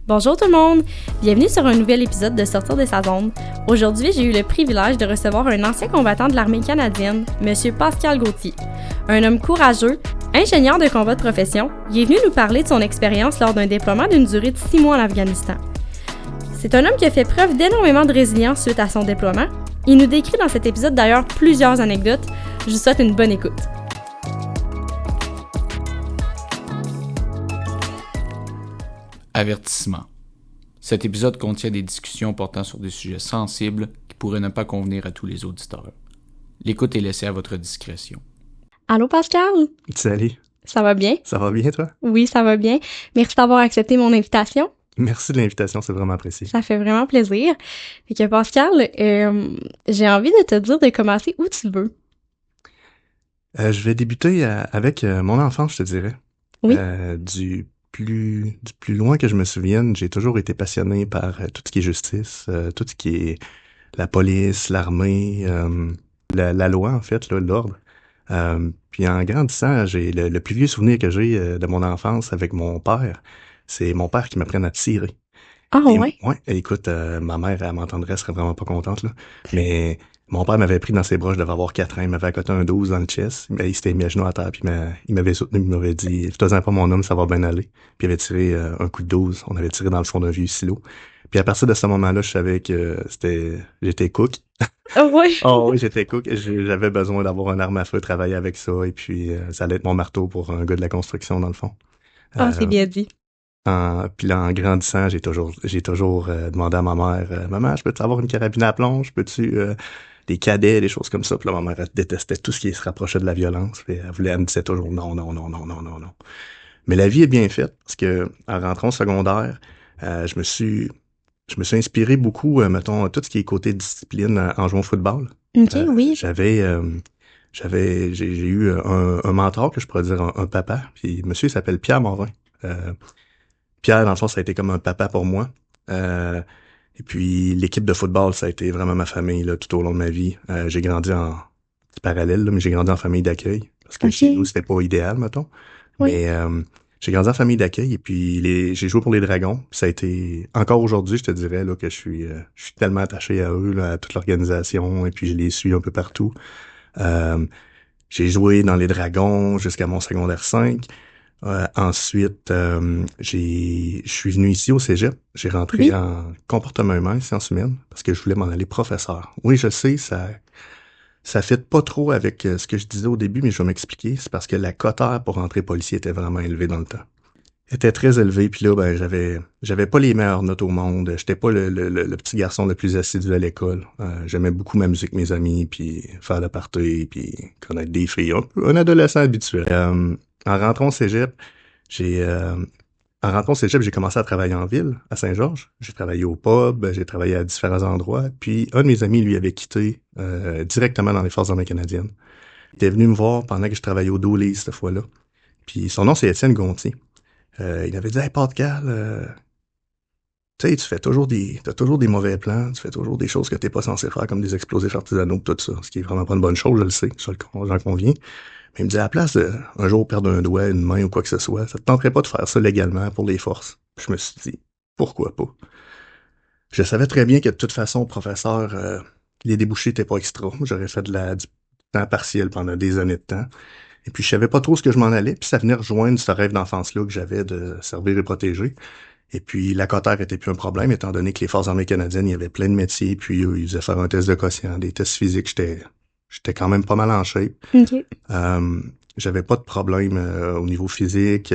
Bonjour tout le monde! Bienvenue sur un nouvel épisode de Sortir de sa zone. Aujourd'hui, j'ai eu le privilège de recevoir un ancien combattant de l'armée canadienne, M. Pascal Gauthier. Un homme courageux, ingénieur de combat de profession, il est venu nous parler de son expérience lors d'un déploiement d'une durée de 6 mois en Afghanistan. C'est un homme qui a fait preuve d'énormément de résilience suite à son déploiement. Il nous décrit dans cet épisode d'ailleurs plusieurs anecdotes. Je vous souhaite une bonne écoute. Avertissement. Cet épisode contient des discussions portant sur des sujets sensibles qui pourraient ne pas convenir à tous les auditeurs. L'écoute est laissée à votre discrétion. Allô Pascal? Salut. Ça va bien? Ça va bien, toi? Oui, ça va bien. Merci d'avoir accepté mon invitation. Merci de l'invitation, c'est vraiment apprécié. Ça fait vraiment plaisir. Fait que Pascal, j'ai envie de te dire de commencer où tu veux. Je vais débuter avec mon enfance, je te dirais. Oui. Du plus loin que je me souvienne, j'ai toujours été passionné par tout ce qui est justice, tout ce qui est la police, l'armée, la loi, en fait, là, l'ordre. Puis en grandissant, j'ai le plus vieux souvenir que j'ai de mon enfance avec mon père. C'est mon père qui m'apprenne à tirer. Ah Et, ouais? ouais, écoute, ma mère, elle m'entendrait, elle serait vraiment pas contente, là. Mais mon père m'avait pris dans ses bras, je devais avoir 4 ans, il m'avait accoté un 12 dans le chest, il s'était mis à genoux à terre, puis il m'avait soutenu, il m'avait dit « Fais-toi pas mon homme, ça va bien aller ». Puis il avait tiré un coup de 12, on avait tiré dans le fond d'un vieux silo. Puis à partir de ce moment-là, je savais que j'étais cook. Ah ouais? Oh oui, j'étais cook, j'avais besoin d'avoir une arme à feu, travailler avec ça, et puis ça allait être mon marteau pour un gars de la construction, dans le fond. Ah, c'est bien dit. Puis là, en grandissant, j'ai toujours demandé à ma mère, Maman, je peux-tu avoir une carabine à plomb? Peux-tu des cadets, des choses comme ça? Puis là, ma mère, elle détestait tout ce qui se rapprochait de la violence. Puis elle me disait toujours non, non, non, non, non, non, non. Mais la vie est bien faite, parce que en rentrant au secondaire, je me suis inspiré beaucoup, mettons, tout ce qui est côté discipline en jouant au football. OK, oui. J'ai eu un mentor, que je pourrais dire un papa. Puis monsieur, il s'appelle Pierre Morin. Pierre, dans le fond, ça a été comme un papa pour moi. Et puis, l'équipe de football, ça a été vraiment ma famille là, tout au long de ma vie. J'ai grandi en parallèle, là, mais j'ai grandi en famille d'accueil. Parce que chez nous, c'était pas idéal, mettons. Oui. Mais j'ai grandi en famille d'accueil et puis j'ai joué pour les Dragons. Ça a été, encore aujourd'hui, je te dirais là, que je suis tellement attaché à eux, là, à toute l'organisation, et puis je les suis un peu partout. J'ai joué dans les Dragons jusqu'à mon secondaire 5. Ensuite, je suis venu ici au cégep. J'ai rentré en comportement humain, sciences humaines, parce que je voulais m'en aller professeur. Oui, je sais, ça fit pas trop avec ce que je disais au début, mais je vais m'expliquer. C'est parce que la quota pour rentrer policier était vraiment élevée dans le temps. Elle était très élevée, puis là, ben, j'avais pas les meilleures notes au monde. J'étais pas le petit garçon le plus assidu à l'école. J'aimais beaucoup ma musique, mes amis, puis faire le party, puis connaître des filles. Un adolescent habituel. En rentrant au cégep, j'ai commencé à travailler en ville, à Saint-Georges. J'ai travaillé au pub, j'ai travaillé à différents endroits. Puis un de mes amis, lui, avait quitté directement dans les Forces armées canadiennes. Il était venu me voir pendant que je travaillais au Dooley cette fois-là. Puis son nom, c'est Étienne Gontier. Il avait dit « Hey, Pascal, tu sais, t'as toujours des mauvais plans, tu fais toujours des choses que t'es pas censé faire, comme des explosifs artisanaux, tout ça, ce qui est vraiment pas une bonne chose, je le sais, j'en conviens. Mais il me dit, à la place de un jour perdre un doigt, une main ou quoi que ce soit, ça te tenterait pas de faire ça légalement pour les forces. Puis je me suis dit, pourquoi pas? Je savais très bien que de toute façon, professeur, les débouchés étaient pas extra. J'aurais fait du temps partiel pendant des années de temps. Et puis je savais pas trop ce que je m'en allais, puis ça venait rejoindre ce rêve d'enfance-là que j'avais de servir et protéger. Et puis la cotère était plus un problème, étant donné que les Forces armées canadiennes, il y avait plein de métiers, puis ils faisaient faire un test de quotient, des tests physiques, j'étais quand même pas mal en shape. OK. J'avais pas de problème au niveau physique.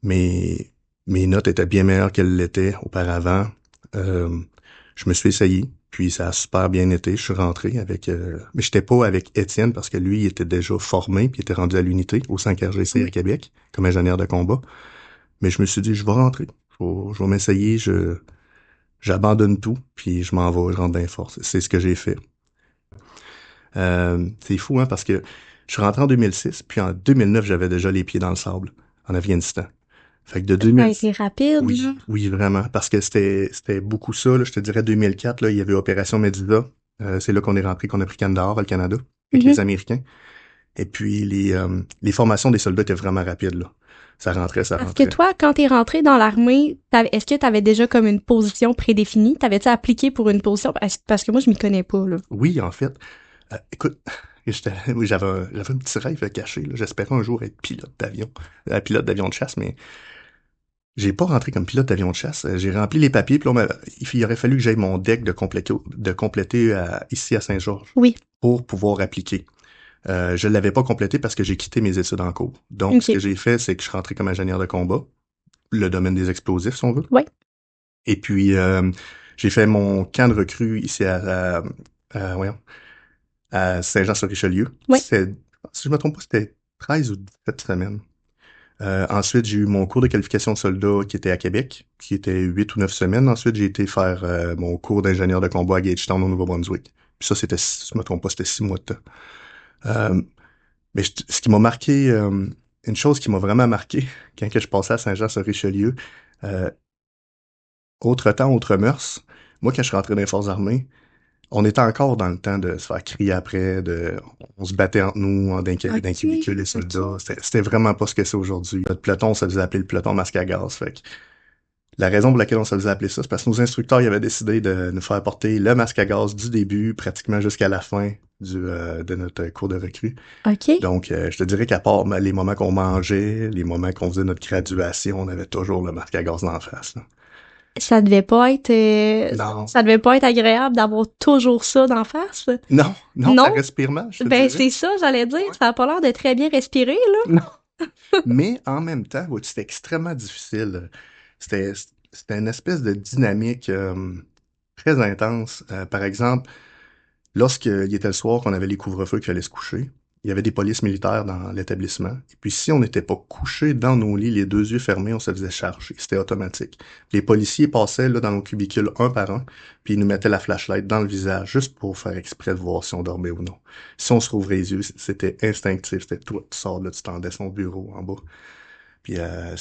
Mes notes étaient bien meilleures qu'elles l'étaient auparavant. Je me suis essayé, puis ça a super bien été. Je suis rentré avec... mais j'étais pas avec Étienne parce que lui, il était déjà formé, puis il était rendu à l'unité au 5 RGC à Québec, comme ingénieur de combat. Mais je me suis dit, je vais rentrer. Je vais m'essayer, j'abandonne tout, puis je m'en vais, je rentre dans les forces. C'est ce que j'ai fait. C'est fou, hein, parce que je suis rentré en 2006, puis en 2009, j'avais déjà les pieds dans le sable, en Afghanistan. Fait que de 2000... Ça a été rapide, oui, là. oui, vraiment, parce que c'était beaucoup ça, là, je te dirais 2004, là, il y avait Opération Medida. C'est là qu'on est rentré, qu'on a pris Kandahar, le Canada, avec les Américains. Et puis, les formations des soldats étaient vraiment rapides, là. Ça rentrait, ça Parce que rentrait. toi, quand t'es rentré dans l'armée, est-ce que t'avais déjà comme une position prédéfinie? T'avais-tu appliqué pour une position? Parce que moi, je m'y connais pas, là. Oui, en fait. Écoute, oui, j'avais un petit rêve caché, là. J'espérais un jour être pilote d'avion de chasse, mais j'ai pas rentré comme pilote d'avion de chasse. J'ai rempli les papiers, puis là, il aurait fallu que j'aille mon deck de compléter ici à Saint-Georges Oui. pour pouvoir appliquer. Je l'avais pas complété parce que j'ai quitté mes études en cours. Donc, ce OK. que j'ai fait, c'est que je suis rentré comme ingénieur de combat, le domaine des explosifs, si on veut. Ouais. Et puis, j'ai fait mon camp de recrue ici voyons, à Saint-Jean-sur-Richelieu. Ouais. Si je me trompe pas, c'était 13 ou 17 semaines. Ensuite, j'ai eu mon cours de qualification de soldat qui était à Québec, qui était 8 ou 9 semaines. Ensuite, j'ai été faire mon cours d'ingénieur de combat à Gagetown au Nouveau-Brunswick. Puis ça, c'était, si je me trompe pas, c'était 6 mois de temps. Mais ce qui m'a marqué, une chose qui m'a vraiment marqué quand que je passais à Saint-Jean-sur-Richelieu, euh, autre temps, autre mœurs. Moi, quand je suis rentré dans les forces armées, on était encore dans le temps de se faire crier après, on se battait entre nous, d'un cubicule, les soldats. C'était vraiment pas ce que c'est aujourd'hui. Notre peloton, ça faisait appeler le peloton masque à gaz. Fait que la raison pour laquelle on se faisait appeler ça, c'est parce que nos instructeurs ils avaient décidé de nous faire porter le masque à gaz du début, pratiquement jusqu'à la fin de notre cours de recrue. OK. Donc, je te dirais qu'à part les moments qu'on mangeait, les moments qu'on faisait notre graduation, on avait toujours le masque à gaz d'en face, là. Ça devait pas être, Non. ça devait pas être agréable d'avoir toujours ça d'en face. Non, Non? ça respire mal, je te Ben, dirais. c'est ça, j'allais dire. Ça a pas l'air de très bien respirer, là. Non. Mais en même temps, ouais, c'était extrêmement difficile. C'était, c'était une espèce de dynamique très intense. Par exemple, lorsqu'il était le soir qu'on avait les couvre-feux qui allaient se coucher, il y avait des polices militaires dans l'établissement. Et puis si on n'était pas couché dans nos lits, les deux yeux fermés, on se faisait charger. C'était automatique. Les policiers passaient là dans nos cubicules un par un, puis ils nous mettaient la flashlight dans le visage juste pour faire exprès de voir si on dormait ou non. Si on se rouvrait les yeux, c'était instinctif. C'était toi, tu sors là, tu tendais son bureau en bas. Puis ouais,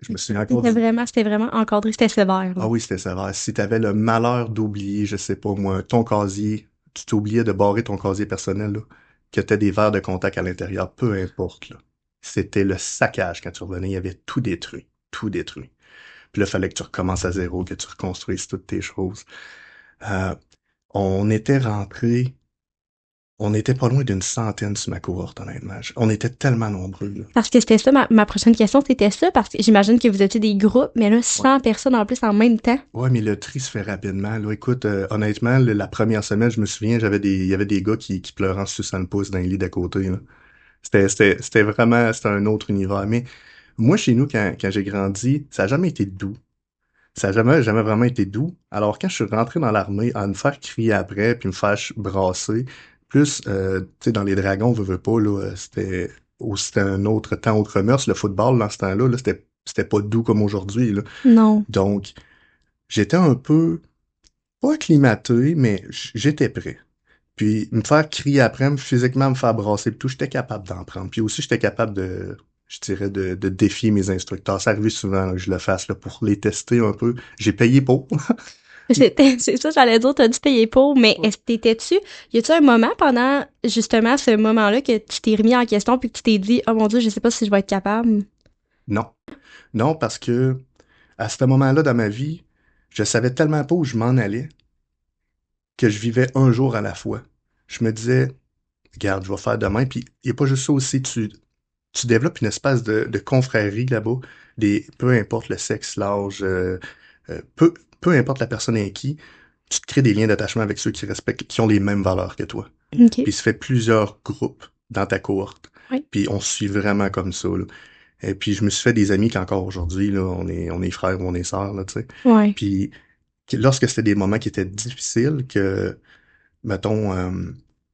je me souviens encore C'était vraiment encadré, c'était sévère, Ah là. oui, c'était sévère. Si t'avais le malheur d'oublier, je sais pas moi, ton casier, tu t'oubliais de barrer ton casier personnel, là, que t'as des verres de contact à l'intérieur, peu importe, là. C'était le saccage quand tu revenais, il y avait tout détruit, tout détruit. Puis là, il fallait que tu recommences à zéro, que tu reconstruises toutes tes choses. Euh, on était rentré, on était pas loin d'une centaine sur ma cohorte, honnêtement. On était tellement nombreux, là. Parce que c'était ça, ma prochaine question, c'était ça, parce que j'imagine que vous étiez des groupes, mais là, 100 personnes en plus en même temps. Ouais, mais le tri se fait rapidement. Là, écoute, honnêtement, la première semaine, je me souviens, il y avait des gars qui pleuraient en suçant le pouce dans le lit d'à côté, là. C'était un autre univers. Mais moi, chez nous, quand j'ai grandi, ça a jamais été doux. Ça a jamais vraiment été doux. Alors, quand je suis rentré dans l'armée, à me faire crier après, puis me faire brasser, plus, tu sais, dans les dragons, veut pas, là, c'était un autre temps, autre mœurs. Le football, dans ce temps-là, là, c'était pas doux comme aujourd'hui, là. Non. Donc, j'étais un peu, pas acclimaté, mais j'étais prêt. Puis me faire crier après, physiquement me faire brasser et tout, j'étais capable d'en prendre. Puis aussi, j'étais capable je dirais, de défier mes instructeurs. Ça arrive souvent là, que je le fasse là, pour les tester un peu. J'ai payé pour. C'est ça, j'allais dire, t'as dû payer pour, mais est-ce que t'étais-tu, y a-tu un moment pendant, justement, ce moment-là que tu t'es remis en question puis que tu t'es dit, oh mon Dieu, je sais pas si je vais être capable? Non. Non, parce que à ce moment-là dans ma vie, je savais tellement pas où je m'en allais que je vivais un jour à la fois. Je me disais, regarde, je vais faire demain. Puis il n'y a pas juste ça aussi, tu développes une espèce de confrérie là-bas, peu importe le sexe, l'âge, peu importe la personne avec qui, tu te crées des liens d'attachement avec ceux qui respectent, qui ont les mêmes valeurs que toi. OK. Puis il se fait plusieurs groupes dans ta cohorte. Oui. Puis on se suit vraiment comme ça, là. Et puis je me suis fait des amis qu'encore aujourd'hui, là, on est frères ou on est sœurs, là, tu sais. Ouais. Puis lorsque c'était des moments qui étaient difficiles, que mettons,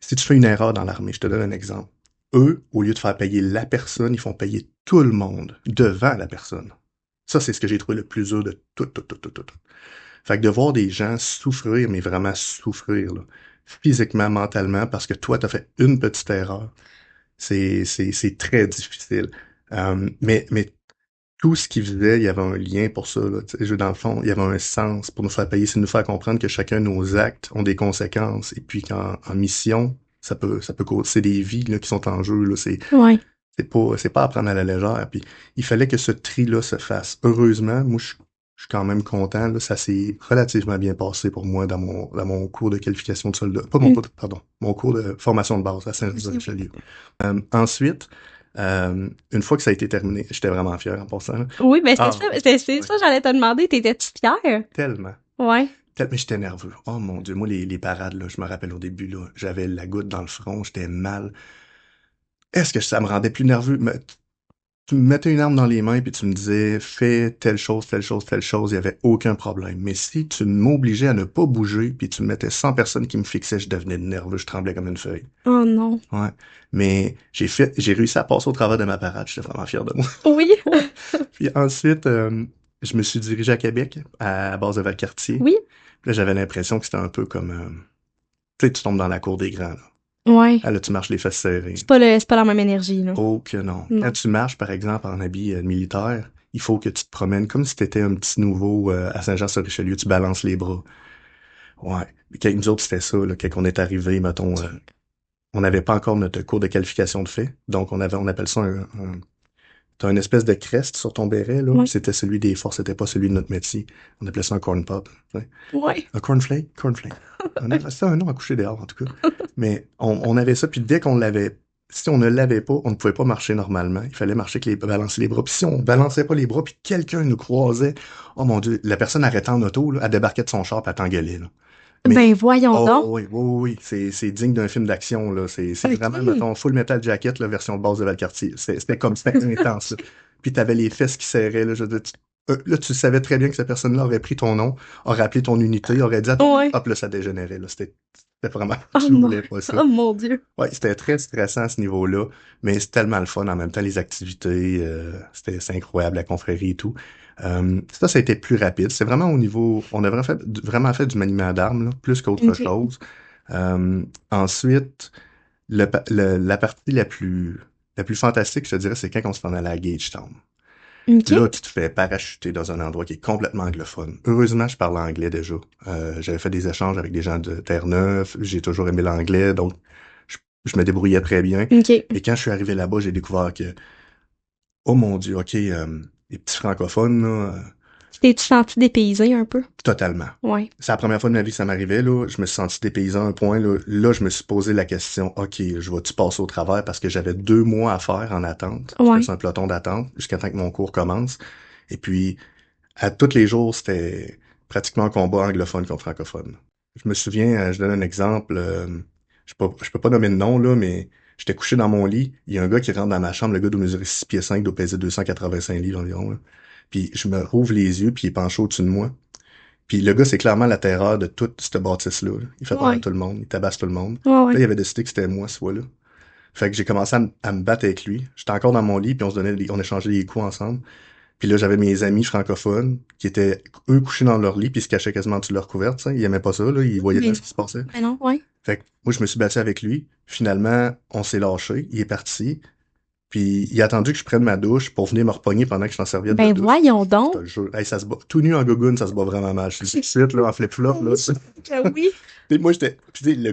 si tu fais une erreur dans l'armée, je te donne un exemple. Eux, au lieu de faire payer la personne, ils font payer tout le monde devant la personne. Ça, c'est ce que j'ai trouvé le plus dur de tout. Fait que de voir des gens souffrir, mais vraiment souffrir, là, physiquement, mentalement, parce que toi, t'as fait une petite erreur, c'est très difficile. Mais tout ce qu'ils faisaient, il y avait un lien pour ça, là. Tu sais, dans le fond, il y avait un sens pour nous faire payer, c'est de nous faire comprendre que chacun de nos actes ont des conséquences, et puis qu'en mission, ça peut causer des vies là, qui sont en jeu. Là, Ouais. c'est pas à prendre à la légère. Puis il fallait que ce tri-là se fasse. Heureusement, moi, je suis quand même content. Là, ça s'est relativement bien passé pour moi dans mon cours de qualification de soldat. Pas mon Mm. cours, pardon, mon cours de formation de base à Saint-Jean-sur-Richelieu. Ensuite, une fois que ça a été terminé, j'étais vraiment fier en passant. Là. Oui, ben Ah, c'est ouais, ça, j'allais te demander, t'étais-tu fière? tellement. Ouais. Mais j'étais nerveux. Oh mon Dieu, moi, les parades, là, je me rappelle au début, là, j'avais la goutte dans le front, j'étais mal. Est-ce que ça me rendait plus nerveux? Tu me mettais une arme dans les mains puis tu me disais fais telle chose, telle chose, telle chose, il y avait aucun problème. Mais si tu m'obligeais à ne pas bouger puis tu me mettais 100 personnes qui me fixaient, je devenais nerveux, je tremblais comme une feuille. Oh non. Ouais. Mais j'ai réussi à passer au travers de ma parade, j'étais vraiment fier de moi. Oui. Puis ensuite, je me suis dirigé à Québec, à base de Valcartier. Oui. Puis là, j'avais l'impression que c'était un peu comme, tu sais, tu tombes dans la cour des grands, là. Ouais. Ah, là, tu marches les fesses serrées. C'est pas la même énergie, là. Oh que non. Non. Quand tu marches, par exemple, en habit militaire, il faut que tu te promènes comme si tu étais un petit nouveau à Saint-Jean-sur-Richelieu, tu balances les bras. Ouais. Quand nous autres, c'était ça, là, quand on est arrivé, mettons, on n'avait pas encore notre cours de qualification de fait, donc on appelle ça t'as une espèce de crest sur ton béret, là, Ouais. c'était celui des forces, c'était pas celui de notre métier. On appelait ça un corn pop. Tu sais. Ouais. Un cornflake? Cornflake. On avait ça un nom à coucher dehors, en tout cas. Mais on avait ça, puis dès qu'on l'avait, si on ne l'avait pas, on ne pouvait pas marcher normalement. Il fallait marcher avec balancer les bras. Puis si on balançait pas les bras, puis quelqu'un nous croisait, oh mon Dieu, la personne arrêtait en auto, là, elle débarquait de son char, puis elle t'engueulait, là. Mais, Ben voyons oh donc. oui, oui, oui, c'est digne d'un film d'action, là. C'est Ok. vraiment, mettons, Full Metal Jacket, la version de base de Valcartier. C'était comme, c'était intense, là. Puis t'avais les fesses qui serraient, là. Je veux dire, là, tu savais très bien que cette personne-là aurait pris ton nom, aurait appelé ton unité, aurait dit, attends, Ouais. hop, là, ça dégénérait, là. C'était vraiment, Oh je mon, voulais pas ça. oh mon Dieu. Ouais, c'était très stressant à ce niveau-là, mais c'est tellement le fun en même temps, les activités, c'est incroyable, la confrérie et tout. Ça a été plus rapide. C'est vraiment au niveau, on a vraiment fait du maniement d'armes, là, plus qu'autre Ok. chose. Ensuite, la partie la plus fantastique, je te dirais, c'est quand on se rend à la Gagetown. Ok. Là, tu te fais parachuter dans un endroit qui est complètement anglophone. Heureusement, je parle anglais déjà. J'avais fait des échanges avec des gens de Terre-Neuve. J'ai toujours aimé l'anglais, donc je me débrouillais très bien. Ok. Et quand je suis arrivé là-bas, j'ai découvert que, oh mon Dieu, OK, les petits francophones, là, T'es-tu senti dépaysé un peu? totalement. Ouais. C'est la première fois de ma vie que ça m'arrivait, là. Je me suis senti dépaysé à un point, là. Là, je me suis posé la question, OK, je vais-tu passer au travers parce que j'avais 2 mois à faire en attente. Ouais. J'étais sur un peloton d'attente jusqu'à temps que mon cours commence. Et puis, à tous les jours, c'était pratiquement un combat anglophone contre francophone. Je me souviens, je donne un exemple, je peux pas nommer de nom, là, mais j'étais couché dans mon lit, il y a un gars qui rentre dans ma chambre, le gars doit mesurer 6 pieds 5, doit peser 285 livres environ, là. Puis je me rouvre les yeux, puis il est penché au-dessus de moi. Puis le gars, c'est clairement la terreur de toute cette bâtisse-là, là. Il fait peur à Ouais. tout le monde, il tabasse tout le monde. Ouais, Là, ouais. il avait décidé que c'était moi, ce fois-là. Fait que j'ai commencé à me battre avec lui. J'étais encore dans mon lit, puis on échangeait des coups ensemble. Puis là, j'avais mes amis francophones qui étaient, eux, couchés dans leur lit puis ils se cachaient quasiment sous leur couverte, tu sais. Ils aimaient pas ça, là. Ils voyaient Mais pas ce qui se passait. Ben non, ouais. Fait que moi, je me suis battu avec lui. Finalement, on s'est lâché. Il est parti. Puis il a attendu que je prenne ma douche pour venir me repogner pendant que je suis en serviette de Ben douche. voyons Je donc. te le jure. Hey, ça se bat. Tout nu en gogoune, ça se bat vraiment mal. Je suis tout de suite, là, en flip-flop, là. Ben oui. Tu sais, moi, j'étais. Puis, tu sais, le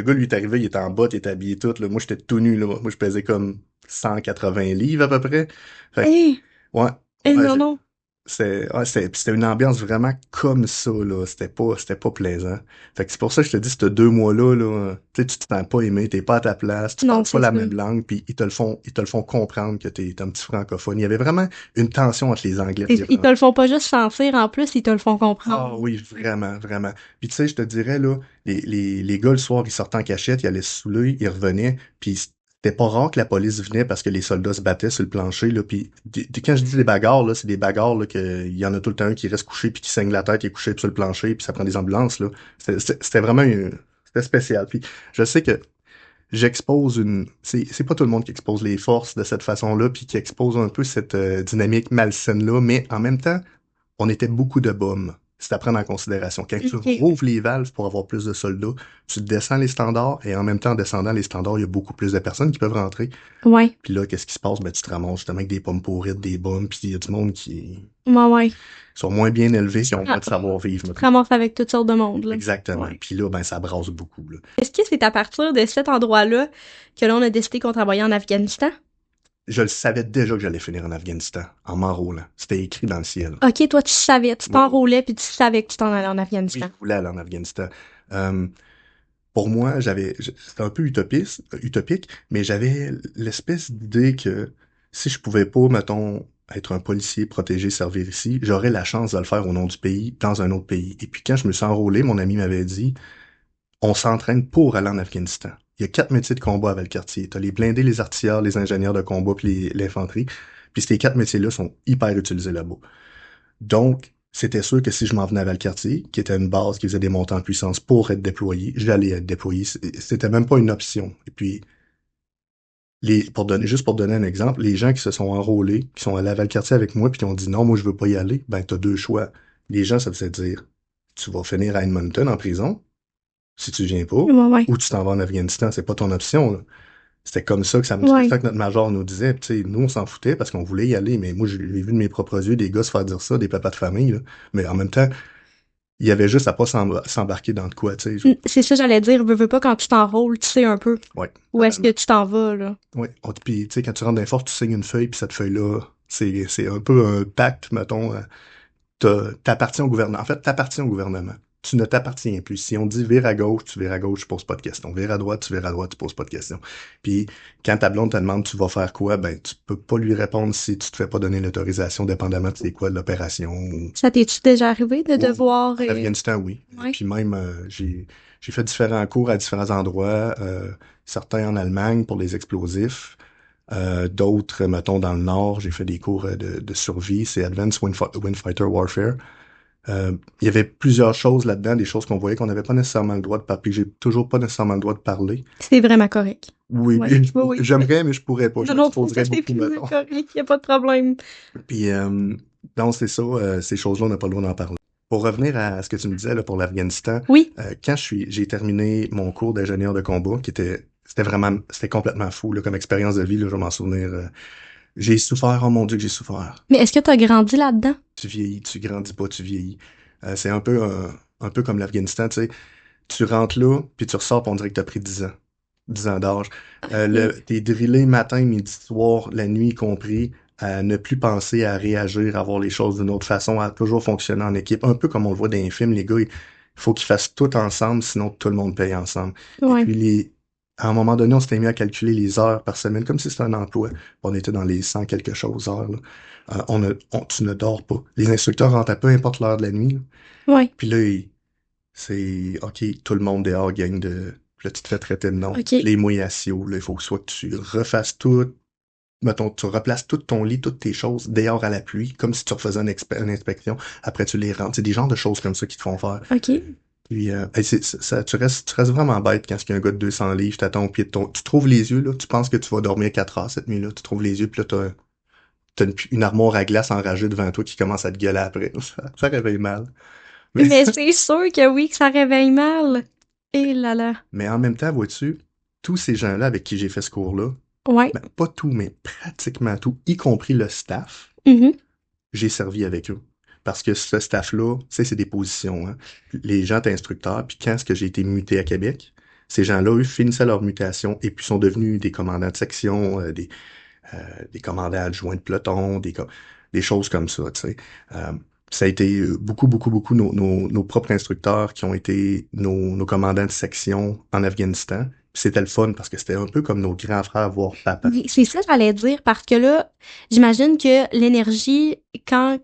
gars, lui, est arrivé, il était en bottes, il était habillé tout, là. Moi, j'étais tout nu, là. Moi, je pesais comme 180 livres, à peu près. Fait que, Hey. ouais. Hey, Ouais, non, non. c'était une ambiance vraiment comme ça, là. C'était pas plaisant. Fait que c'est pour ça que je te dis, ces 2 mois-là, là, tu sais, tu te sens pas aimé, t'es pas à ta place, tu Non, parles pas c'est la ça. même langue, puis ils te le font comprendre que t'es un petit francophone. Il y avait vraiment une tension entre les Anglais et les Ils te Français. le font pas juste sentir, en plus, ils te le font Ah comprendre. oui, vraiment, vraiment. Puis tu sais, je te dirais, là, les gars, le soir, ils sortaient en cachette, ils allaient se saouler, ils revenaient, puis c'était pas rare que la police venait parce que les soldats se battaient sur le plancher, là, puis quand je dis des bagarres, là, c'est des bagarres, là, il y en a tout le temps un qui reste couché puis qui saigne la tête, qui est couché sur le plancher, puis ça prend des ambulances, là. C'était vraiment c'était spécial. Puis je sais que j'expose c'est pas tout le monde qui expose les forces de cette façon-là, puis qui expose un peu cette dynamique malsaine-là, mais en même temps, on était beaucoup de bombes. C'est à prendre en considération. Quand tu Ok. rouvres les valves pour avoir plus de soldats, tu descends les standards et en même temps, en descendant les standards, il y a beaucoup plus de personnes qui peuvent rentrer. Ouais. Puis là, qu'est-ce qui se passe? Ben, tu te ramasses justement avec des pommes pourrites, des bombes, puis il y a du monde qui Ouais, ouais. sont moins bien élevés, qui ont Ah. moins de savoir-vivre. Tu te mettons. ramasses avec toutes sortes de monde, là. Exactement. Ouais. Puis là, ben, ça brasse beaucoup, là. Est-ce que c'est à partir de cet endroit-là que l'on a décidé qu'on travaillait en Afghanistan? Je le savais déjà que j'allais finir en Afghanistan, en m'enrôlant. C'était écrit dans le ciel. OK, toi, tu savais, tu Oui, t'enrôlais puis tu savais que tu t'en allais en oui, Afghanistan. je voulais aller en Afghanistan. Euh, pour moi, c'était un peu utopique, mais j'avais l'espèce d'idée que si je pouvais pas, mettons, être un policier protégé, servir ici, j'aurais la chance de le faire au nom du pays, dans un autre pays. Et puis quand je me suis enrôlé, mon ami m'avait dit, on s'entraîne pour aller en Afghanistan. Il y a 4 métiers de combat à Valcartier. T'as les blindés, les artilleurs, les ingénieurs de combat, puis l'infanterie. Puis ces 4 métiers-là sont hyper utilisés là-bas. Donc, c'était sûr que si je m'en venais à Valcartier, qui était une base qui faisait des montants en puissance pour être déployé, j'allais être déployé. C'était même pas une option. Et puis, juste pour donner un exemple, les gens qui se sont enrôlés, qui sont allés à Valcartier avec moi, puis qui ont dit non, moi je veux pas y aller, ben t'as deux choix. Les gens, ça faisait dire, tu vas finir à Edmonton en prison, si tu viens pas, Ouais, ouais. ou tu t'en vas en Afghanistan, c'est pas ton option, là. C'était comme ça que c'était Ouais. ça que notre major nous disait. Tu sais, nous, on s'en foutait parce qu'on voulait y aller, mais moi, j'ai vu de mes propres yeux des gars se faire dire ça, des papas de famille, là. Mais en même temps, il y avait juste à pas s'embarquer dans de quoi, tu sais. C'est ça, j'allais dire, veux pas quand tu t'enrôles, tu sais un peu Ouais, où est-ce que totalement. tu t'en vas, là. Ouais. Puis, tu sais, quand tu rentres dans les forces, tu signes une feuille, puis cette feuille-là, c'est un peu un pacte, mettons. T'appartiens au gouvernement. En fait, t'appartiens au gouvernement. Tu ne t'appartiens plus. Si on dit vire à gauche, tu vires à gauche, tu poses pas de questions. Vire à droite, tu vires à droite, tu poses pas de questions. Puis, quand ta blonde te demande tu vas faire quoi, ben, tu peux pas lui répondre si tu te fais pas donner l'autorisation, dépendamment de c'est quoi de l'opération. Ça t'es-tu déjà arrivé de Ou- devoir... En Afghanistan, oui. Ouais. Puis même, j'ai fait différents cours à différents endroits, certains en Allemagne pour les explosifs, d'autres, mettons, dans le Nord, j'ai fait des cours de survie, c'est Advanced Windfighter Warfare. Il y avait plusieurs choses là-dedans, des choses qu'on voyait qu'on n'avait pas nécessairement le droit de parler, puis j'ai toujours pas nécessairement le droit de parler. C'est vraiment correct. Oui, Ouais. oui, Oui, oui. j'aimerais, mais je pourrais pas, je Non, non, m'exposerais c'est beaucoup, plus mettons. correct, y a pas de problème. Puis, non, c'est ça, ces choses-là, on n'a pas le droit d'en parler. Pour revenir à ce que tu me disais là, pour l'Afghanistan, Oui. quand j'ai terminé mon cours d'ingénieur de combat, c'était complètement fou là, comme expérience de vie, là, je vais m'en souvenir. J'ai souffert, oh mon Dieu que j'ai souffert. Mais est-ce que t'as grandi là-dedans? Tu vieillis, tu grandis pas, tu vieillis. C'est un peu comme l'Afghanistan, tu sais. Tu rentres là, puis tu ressors, puis on dirait que t'as pris 10 ans. 10 ans d'âge. Oui. T'es drillé matin, midi, soir, la nuit y compris, à ne plus penser, à réagir, à voir les choses d'une autre façon, à toujours fonctionner en équipe. Un peu comme on le voit dans les films, les gars, il faut qu'ils fassent tout ensemble, sinon tout le monde paye ensemble. Et Ouais. puis à un moment donné, on s'était mis à calculer les heures par semaine, comme si c'était un emploi. On était dans les 100 quelque chose heures, là. Tu ne dors pas. Les instructeurs rentrent à peu importe l'heure de la nuit, là. Ouais. Puis là, c'est OK, tout le monde dehors, gang de. Puis là, tu te fais traiter de nom. OK. Les moyassios, là, il faut que soit que tu refasses tout. Mettons, tu replaces tout ton lit, toutes tes choses dehors à la pluie, comme si tu refaisais une inspection. Après, tu les rentres. C'est des genres de choses comme ça qui te font faire. OK. Puis, hey, tu restes vraiment bête quand il y a un gars de 200 livres, t'attends au pied de ton. Tu trouves les yeux, là, tu penses que tu vas dormir 4 heures cette nuit-là. Tu trouves les yeux, puis là, t'as une armoire à glace enragée devant toi qui commence à te gueuler après. Ça réveille mal. Mais, Mais c'est sûr que oui, que ça réveille mal. Et là là. mais en même temps, vois-tu, tous ces gens-là avec qui j'ai fait ce cours-là, Ouais. ben, pas tout, mais pratiquement tout, y compris le staff, Mhm. j'ai servi avec eux. Parce que ce staff-là, tu sais, c'est des positions, hein. Les gens étaient instructeurs, puis quand est-ce que j'ai été muté à Québec, ces gens-là, eux, finissaient leur mutation et puis sont devenus des commandants de section, des commandants adjoints de peloton, des choses comme ça, tu sais. Euh, Ça a été beaucoup nos propres instructeurs qui ont été nos commandants de section en Afghanistan. Puis c'était le fun parce que c'était un peu comme nos grands frères voir papa. Oui, c'est ça que j'allais dire parce que là, j'imagine que l'énergie, quand,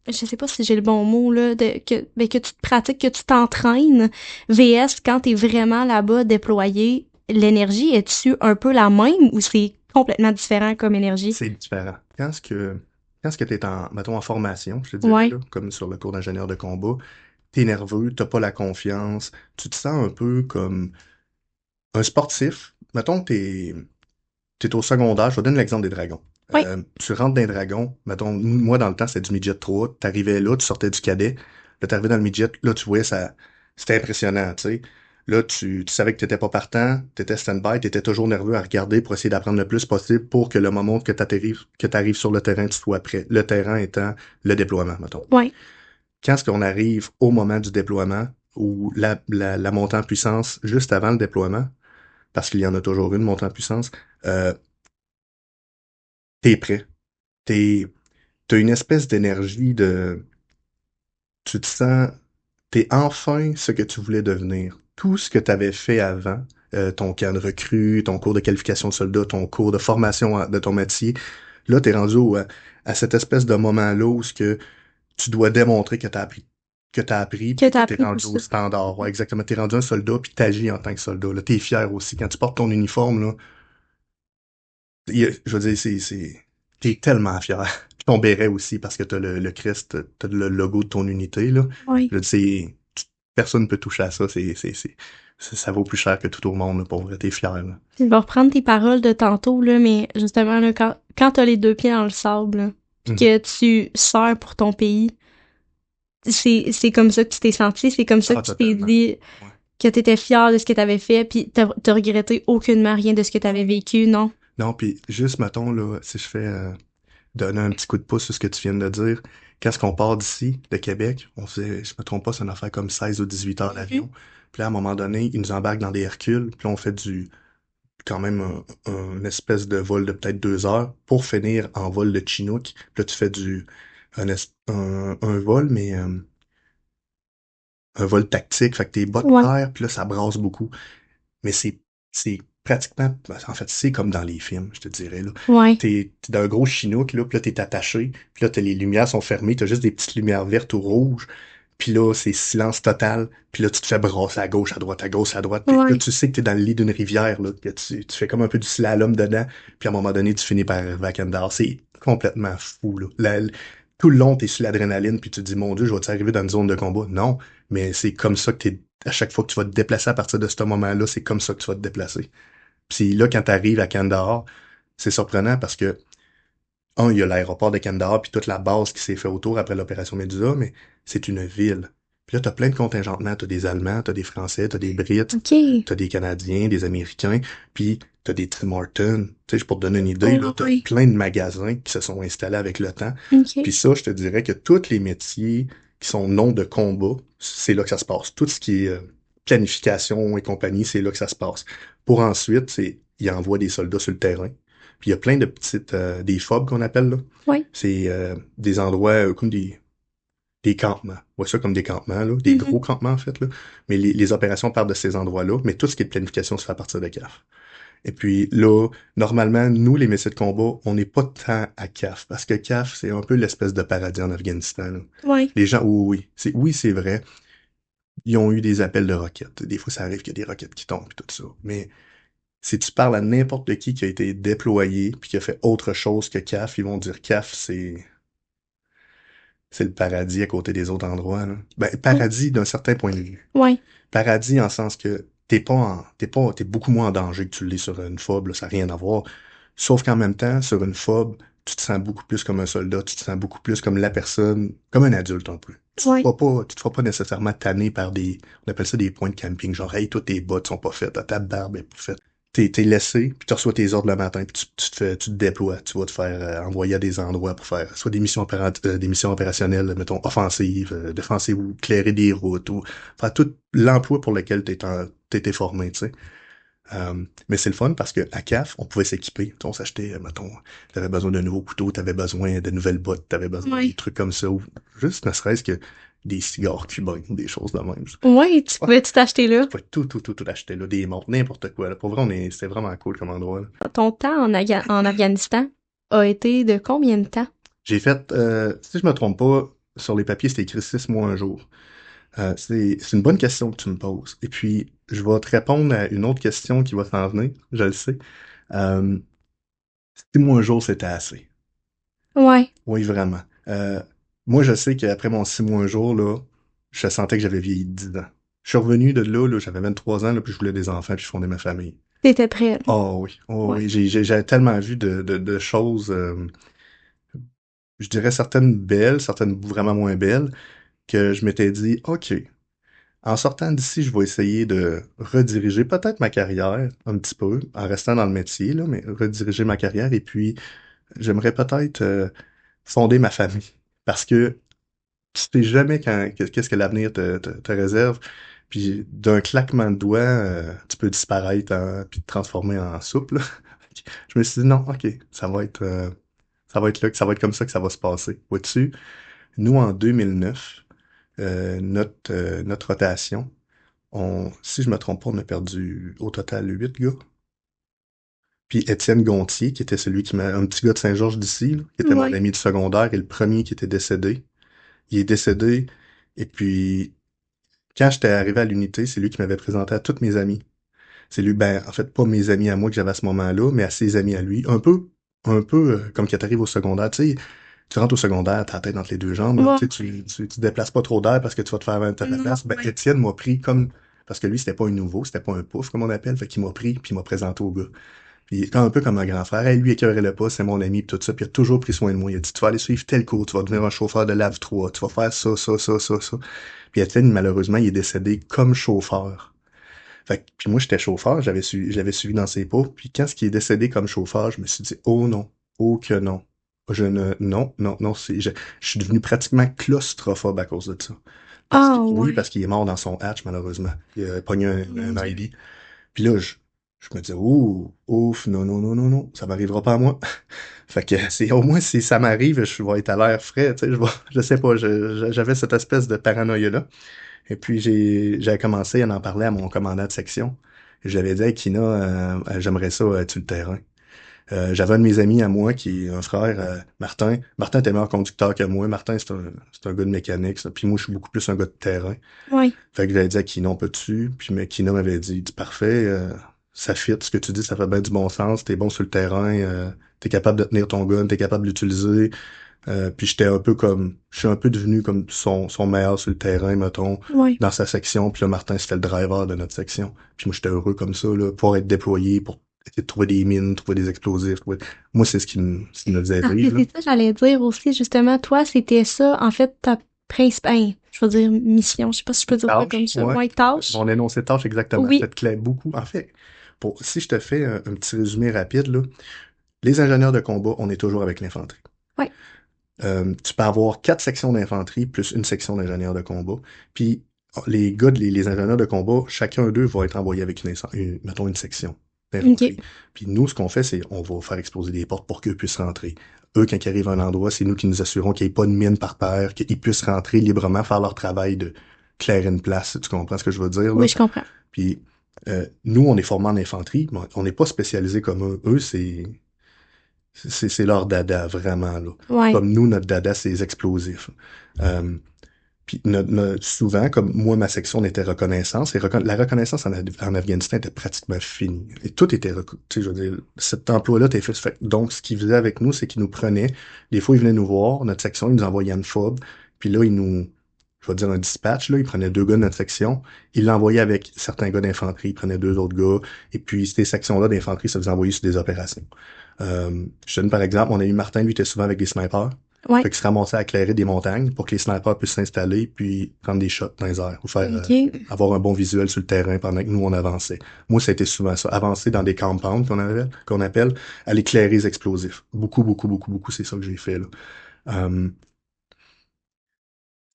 je sais pas si j'ai le bon mot, là, que tu te pratiques, que tu t'entraînes, VS, quand t'es vraiment là-bas déployé, l'énergie, est-tu un peu la même ou c'est complètement différent comme énergie? C'est différent. Quand ce que t'es mettons, en formation, je te dirais, Ouais. là, comme sur le cours d'ingénieur de combat, t'es nerveux, t'as pas la confiance, tu te sens un peu comme un sportif. Mettons que t'es au secondaire, je vais donner l'exemple des dragons. Ouais. Tu rentres dans les dragons, mettons, moi dans le temps c'était du midget 3, t'arrivais là, tu sortais du cadet, là t'arrivais dans le midget, là tu voyais ça, c'était impressionnant, tu sais. Là tu savais que t'étais pas partant, t'étais stand-by, t'étais toujours nerveux à regarder pour essayer d'apprendre le plus possible pour que le moment que t'arrives sur le terrain, tu sois prêt. Le terrain étant le déploiement, mettons. Ouais. Quand est-ce qu'on arrive au moment du déploiement, ou la montée en puissance juste avant le déploiement, parce qu'il y en a toujours une montée en puissance, euh, t'es prêt. T'es, t'as une espèce d'énergie tu te sens, t'es enfin ce que tu voulais devenir. Tout ce que tu avais fait avant, ton camp de recrue, ton cours de qualification de soldat, ton cours de formation de ton métier, là, t'es rendu à cette espèce de moment-là où ce que tu dois démontrer que t'as appris, Que puis t'as que t'es appris tout rendu ça. au standard. Ouais, exactement. T'es rendu un soldat, puis t'agis en tant que soldat. Là, t'es fier aussi. Quand tu portes ton uniforme, là, je veux dire, t'es tellement fier. Puis ton béret aussi, parce que t'as le crest, t'as le logo de ton unité, là. Oui. Je veux dire, personne peut toucher à ça. Ça vaut plus cher que tout au monde, là, pour vrai. T'es fier, là. Je vais reprendre tes paroles de tantôt, là, mais justement, là, quand t'as les deux pieds dans le sable, là, pis Mhm. que tu sers pour ton pays, c'est comme ça que tu t'es senti, c'est comme ça Ah, que tu t'es totalement. dit Ouais. que t'étais fier de ce que t'avais fait, puis t'as regretté aucunement rien de ce que t'avais vécu, non? Non, puis juste, mettons, là, si je fais donner un petit coup de pouce sur ce que tu viens de dire, quand est-ce qu'on part d'ici, de Québec, on faisait, je me trompe pas, c'est une affaire comme 16 ou 18 heures Mhm. d'avion. Puis là, à un moment donné, ils nous embarquent dans des Hercules, puis là, on fait quand même un espèce de vol de peut-être 2 heures pour finir en vol de Chinook. Puis là, tu fais un vol, mais un vol tactique, fait que t'es bas de Ouais, terre, puis là, ça brasse beaucoup. Mais c'est pratiquement, en fait, c'est comme dans les films, je te dirais, là. ouais, T'es dans un gros chinook, là, puis là, t'es attaché, puis là, les lumières sont fermées, t'as juste des petites lumières vertes ou rouges, puis là, c'est silence total, puis là, tu te fais brasser à gauche, à droite, à gauche, à droite, puis là, ouais. tu sais que t'es dans le lit d'une rivière, là, que tu fais comme un peu du slalom dedans, puis à un moment donné, tu finis par arriver à Kandahar. C'est complètement fou, là. Tout le long, t'es sur l'adrénaline, puis tu te dis, mon Dieu, je vais-tu arriver dans une zone de combat? Non, mais c'est comme ça que à chaque fois que tu vas te déplacer à partir de ce moment-là, c'est comme ça que tu vas te déplacer. Puis là, quand tu arrives à Kandahar, c'est surprenant parce que, il y a l'aéroport de Kandahar puis toute la base qui s'est fait autour après l'opération Medusa, mais c'est une ville. Puis là, t'as plein de contingentements. T'as des Allemands, t'as des Français, t'as des Brits, OK. t'as des Canadiens, des Américains, puis t'as des Tim Hortons. Tu sais, pour te donner une idée, là, Ouais, t'as ouais. plein de magasins qui se sont installés avec le temps. Puis OK. ça, je te dirais que tous les métiers qui sont non de combat, c'est là que ça se passe. Tout ce qui est planification et compagnie, c'est là que ça se passe. Pour ensuite, ils envoient des soldats sur le terrain. Puis il y a plein de petites, des FOB qu'on appelle, là. Ouais. C'est des endroits comme des campements. On voit ça comme des campements, là. Des Mhm. gros campements, en fait, là. Mais les opérations partent de ces endroits-là, mais tout ce qui est de planification se fait à partir de CAF. Et puis là, normalement, nous, les métiers de combat, on n'est pas tant à CAF, parce que CAF, c'est un peu l'espèce de paradis en Afghanistan, là. Ouais. Les gens, oui, oui, c'est vrai, ils ont eu des appels de roquettes. Des fois, ça arrive qu'il y a des roquettes qui tombent et tout ça. Mais si tu parles à n'importe qui a été déployé puis qui a fait autre chose que CAF, ils vont dire CAF, c'est le paradis à côté des autres endroits, là. Ben, Oh, paradis d'un certain point de vue. ouais. Paradis en sens que t'es beaucoup moins en danger que tu l'es sur une fob, là, ça n'a rien à voir. Sauf qu'en même temps, sur une fob, tu te sens beaucoup plus comme un soldat, tu te sens beaucoup plus comme la personne, comme un adulte un peu. Ouais. Tu te feras pas nécessairement tanner par on appelle ça des points de camping, genre, hey, toi, tes bottes sont pas faites, ta barbe est pas faite. T'es laissé, puis tu reçois tes ordres le matin, puis tu te déploies, tu vas te faire envoyer à des endroits pour faire soit des missions opérationnelles, mettons, offensives, défensives, ou clairer des routes, ou faire tout l'emploi pour lequel t'étais formé, tu sais. Mais c'est le fun parce que à CAF, on pouvait s'équiper. Tu sais, on s'achetait, mettons, t'avais besoin d'un nouveau couteau, t'avais besoin de nouvelles bottes, t'avais besoin des Ouais. trucs comme ça, ou juste ne serait-ce que des cigares cubains, des choses de même. Ouais, tu Ouais, pouvais tout acheter là. tu pouvais tout acheter, là, des montres, n'importe quoi, là. Pour vrai, c'était vraiment cool comme endroit, là. Ton temps en Afghanistan a été de combien de temps? J'ai fait, si je me trompe pas, sur les papiers, c'était écrit 6 mois un jour. C'est une bonne question que tu me poses. Et puis, je vais te répondre à une autre question qui va s'en venir, je le sais. Euh, 6 mois un jour, c'était assez. Ouais. Oui, vraiment. Moi, je sais qu'après mon 6 mois un jour, là, je sentais que j'avais vieilli de 10 ans. Je suis revenu de là, j'avais 23 ans, là, puis je voulais des enfants, puis je fondais ma famille. T'étais prête. Oh oui, oh Ouais. oui, j'avais tellement vu de choses, je dirais certaines belles, certaines vraiment moins belles, que je m'étais dit, OK, en sortant d'ici, je vais essayer de rediriger peut-être ma carrière un petit peu, en restant dans le métier, là, mais rediriger ma carrière, et puis j'aimerais peut-être fonder ma famille. Parce que tu sais jamais qu'est-ce que l'avenir te réserve. Puis d'un claquement de doigts, tu peux disparaître puis te transformer en soupe, là. Je me suis dit non, ok, ça va être Ça va être là, ça va être comme ça que ça va se passer. Vois-tu, nous, en 2009, notre rotation, si je me trompe pas, on a perdu au total 8 gars. Puis Étienne Gontier, qui était celui un petit gars de Saint-Georges d'ici, là, qui était mon Ouais. ami de secondaire et le premier qui était décédé. Il est décédé, et puis quand j'étais arrivé à l'unité, c'est lui qui m'avait présenté à tous mes amis. C'est lui, ben, en fait, pas mes amis à moi que j'avais à ce moment-là, mais à ses amis à lui. Un peu comme quand t'arrives au secondaire, tu sais, tu rentres au secondaire, t'as la tête entre les deux jambes, là, Ouais. tu sais, tu déplaces pas trop d'air parce que tu vas te faire ta Non, place. Ben, ouais. Étienne m'a pris comme, parce que lui, c'était pas un nouveau, c'était pas un pouf, comme on appelle, fait qu'il m'a pris, puis il m'a présenté au gars. Puis un peu comme un grand frère. Hey, lui, écœurait le pas, c'est mon ami, pis tout ça. Puis il a toujours pris soin de moi. Il a dit, tu vas aller suivre tel cours, tu vas devenir un chauffeur de lave 3, tu vas faire ça, ça, ça, ça, ça. Puis Étienne, malheureusement, il est décédé comme chauffeur. Fait que, puis moi, j'étais chauffeur, je l'avais suivi dans ses pas. Puis quand il est décédé comme chauffeur, je me suis dit, oh non, oh que non. Non, non, non, je suis devenu pratiquement claustrophobe à cause de ça. Ah, Oui, ouais. parce qu'il est mort dans son hatch, malheureusement. Il a pogné Oh, mon un Dieu. ID. Puis là, je me disais, ouh, ouf, non, non, non, non, non, ça m'arrivera pas à moi. Fait que c'est au moins si ça m'arrive, je vais être à l'air frais, tu sais, je sais pas, j'avais cette espèce de paranoïa-là. Et puis j'avais commencé à en parler à mon commandant de section. Je lui avais dit, hey, Kina, j'aimerais ça être sur le terrain. J'avais un de mes amis à moi qui est un frère, Martin. Martin était meilleur conducteur que moi. Martin, c'est un gars de mécanique, ça. Puis moi, je suis beaucoup plus un gars de terrain. Ouais. Fait que j'avais dit à Kina, on peut-tu? Puis mais Kina m'avait dit, parfait, ça fit, ce que tu dis, ça fait bien du bon sens, t'es bon sur le terrain, t'es capable de tenir ton gun, t'es capable de l'utiliser. Puis j'étais un peu comme, je suis un peu devenu comme son meilleur sur le terrain, mettons, Ouais. dans sa section. Puis là, Martin, c'était le driver de notre section. Puis moi, j'étais heureux comme ça, là, pour être déployé, pour essayer de trouver des mines, trouver des explosifs. Moi, c'est ce qui me faisait Ah, mais vivre, là. c'est ça, j'allais dire aussi, justement, toi, c'était ça, en fait, ta principale, je veux dire, mission, je sais pas si je peux dire ça comme Tâche, ça. ouais. Ouais, tâche. Mon énoncé de tâche, exactement. Oui. Cette clé beaucoup. En fait, si je te fais un petit résumé rapide, là, les ingénieurs de combat, on est toujours avec l'infanterie. Ouais. Tu peux avoir 4 sections d'infanterie plus une section d'ingénieurs de combat. Puis les ingénieurs de combat, chacun d'eux va être envoyé avec mettons une section OK. d'infanterie. Puis nous, ce qu'on fait, c'est on va faire exploser des portes pour qu'eux puissent rentrer. Eux, quand ils arrivent à un endroit, c'est nous qui nous assurons qu'il n'y ait pas de mine par terre, qu'ils puissent rentrer librement, faire leur travail de clairer une place, si tu comprends ce que je veux dire, Oui, là. je comprends. Puis nous, on est formés en infanterie, mais on n'est pas spécialisés comme eux. Eux, c'est leur dada, vraiment, là. Ouais. Comme nous, notre dada, c'est les explosifs. Euh, puis souvent, comme moi, ma section était reconnaissance, et la reconnaissance en Afghanistan était pratiquement finie. Et tout était, tu sais, je veux dire, cet emploi-là était fait. Donc, ce qu'ils faisaient avec nous, c'est qu'ils nous prenaient, des fois, ils venaient nous voir, notre section, ils nous envoyaient une fob, puis là, je vais dire un dispatch, là, ils prenaient 2 gars de notre section, ils l'envoyaient avec certains gars d'infanterie, ils prenaient 2 autres gars, et puis ces sections-là d'infanterie, ça faisait envoyer sur des opérations. Je te donne par exemple, mon ami Martin, lui, était souvent avec des snipers. Ouais. Fait qu'il se ramassait à éclairer des montagnes pour que les snipers puissent s'installer puis prendre des shots dans les airs ou faire OK. avoir un bon visuel sur le terrain pendant que nous on avançait. Moi, ça a été souvent ça. Avancer dans des compounds qu'on appelle, aller éclairer les explosifs. Beaucoup, beaucoup, beaucoup, beaucoup, c'est ça que j'ai fait là. Euh,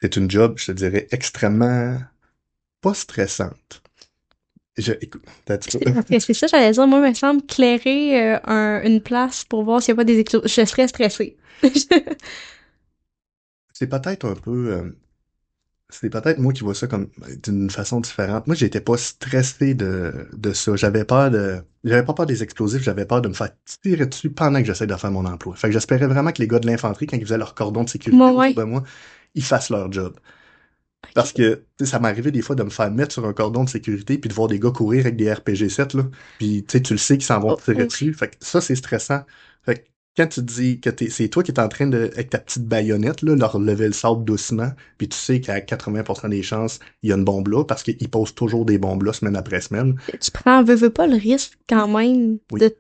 c'est une job, je te dirais, extrêmement pas stressante. Écoute, t'as un petit peu. Parce que c'est ça, j'allais dire, moi, il me semble clairer une place pour voir s'il n'y a pas des éclos. Je serais stressée. C'est peut-être un peu. C'est peut-être moi qui vois ça comme d'une façon différente. Moi, j'étais pas stressé de ça. J'avais pas peur des explosifs, j'avais peur de me faire tirer dessus pendant que j'essayais de faire mon emploi. Fait que j'espérais vraiment que les gars de l'infanterie, quand ils faisaient leur cordon de sécurité Moi, autour ouais. de moi, ils fassent leur job. Parce OK. que, tu sais, ça m'arrivait des fois de me faire mettre sur un cordon de sécurité puis de voir des gars courir avec des RPG-7, là. Puis, tu sais, tu le sais qu'ils s'en vont Oh, te tirer oh. dessus. Fait que ça, c'est stressant. Fait que quand tu te dis que c'est toi qui es en train de, avec ta petite baïonnette, là, leur lever le sable doucement, puis tu sais qu'à 80% des chances, il y a une bombe là, parce qu'ils posent toujours des bombes là, semaine après semaine. Tu prends, veux pas le risque quand même Oui, de te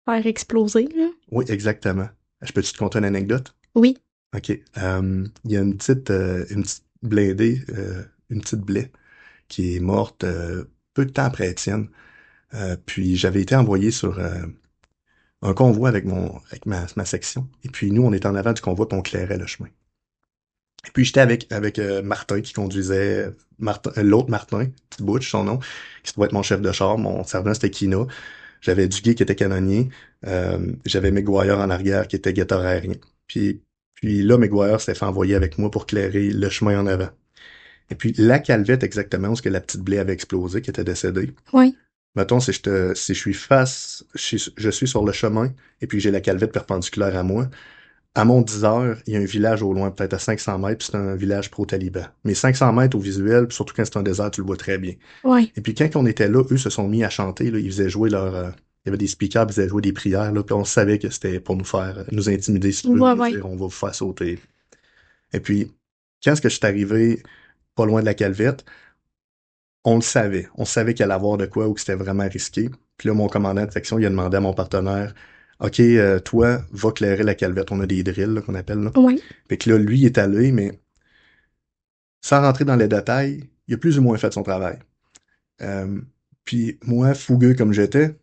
faire exploser, là? oui, exactement. Je peux-tu te conter une anecdote? Oui. OK. Il y a une petite blindée, une petite blé qui est morte peu de temps après Étienne. Puis j'avais été envoyé sur un convoi avec ma section. Et puis nous, on était en avant du convoi, puis on clairait le chemin. Et puis j'étais avec Martin qui conduisait, l'autre Martin, petit Butch, son nom, qui doit être mon chef de char, mon sergent c'était Kina. J'avais Duguay qui était canonnier. J'avais McGuire en arrière qui était guetteur aérien. Puis là, McGuire s'était fait envoyer avec moi pour clairer le chemin en avant. Et puis la calvette exactement où ce que la petite blé avait explosé, qui était décédée. Oui. Mettons, si je suis je suis sur le chemin et puis j'ai la calvette perpendiculaire à moi, à mon 10 heures, il y a un village au loin, peut-être à 500 mètres, puis c'est un village pro-taliban. Mais 500 mètres au visuel, puis surtout quand c'est un désert, tu le vois très bien. Oui. Et puis quand on était là, eux se sont mis à chanter, là, ils faisaient jouer il y avait des speakers, ils faisaient jouer des prières, là, puis on savait que c'était pour nous faire, nous intimider, si tu veux, Ouais, nous ouais. dire, on va vous faire sauter. Et puis, quand est-ce que je suis arrivé pas loin de la calvette, on le savait. On savait qu'il allait avoir de quoi ou que c'était vraiment risqué. Puis là, mon commandant de section, il a demandé à mon partenaire, OK, toi, va clairer la calvette. On a des drills, là, qu'on appelle, là. Oui. Fait que là, lui, il est allé, mais sans rentrer dans les détails, il a plus ou moins fait son travail. Euh, puis moi, fougueux comme j'étais,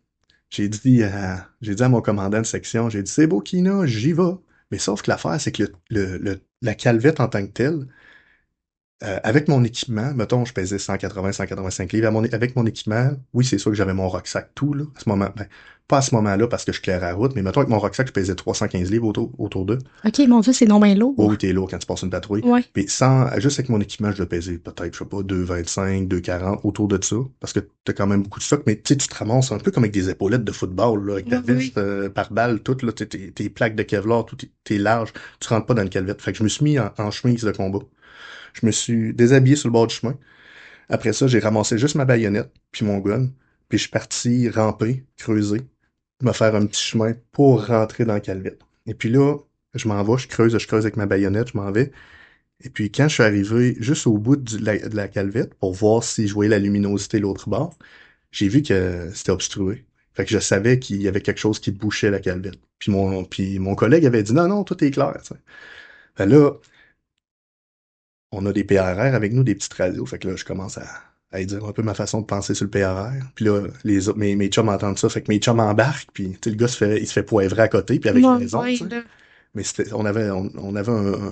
j'ai dit à mon commandant de section, j'ai dit, c'est beau, Kina, j'y vais. Mais sauf que l'affaire, c'est que la calvette en tant que telle, avec mon équipement, mettons, je pesais 180-185 livres. Avec mon équipement, oui, c'est sûr que j'avais mon rucksack tout, là, à ce moment, ben, pas à ce moment-là parce que je clairais la route, mais mettons, avec mon rucksack, je pesais 315 livres autour d'eux. OK, mon Dieu, c'est non bien lourd. Oh, oui, t'es lourd quand tu passes une patrouille. Ouais. Mais juste avec mon équipement, je dois peser peut-être, je sais pas, 2,25, 2,40, autour de ça, parce que t'as quand même beaucoup de stock, mais tu sais, tu te ramasses un peu comme avec des épaulettes de football, là, avec ta Oui, veste par balle, toute, là, tes plaques de Kevlar, tout, t'es large, tu rentres pas dans le calvette. Fait que je me suis mis en chemise de combat. Je me suis déshabillé sur le bord du chemin. Après ça, j'ai ramassé juste ma baïonnette, puis mon gun, puis je suis parti ramper, creuser, me faire un petit chemin pour rentrer dans le calvette. Et puis là, je m'en vais, je creuse avec ma baïonnette, je m'en vais. Et puis quand je suis arrivé juste au bout de la calvette pour voir si je voyais la luminosité de l'autre bord, j'ai vu que c'était obstrué. Fait que je savais qu'il y avait quelque chose qui bouchait la calvette. Puis mon collègue avait dit non, non, tout est clair. T'sais. Fait là, on a des PRR avec nous, des petites radios. Fait que là, je commence à dire un peu ma façon de penser sur le PRR. Puis là, mes chums entendent ça. Fait que mes chums embarquent. Puis tu sais, le gars il se fait poivrer à côté. Puis avec raison. ouais, Tu sais. Mais on avait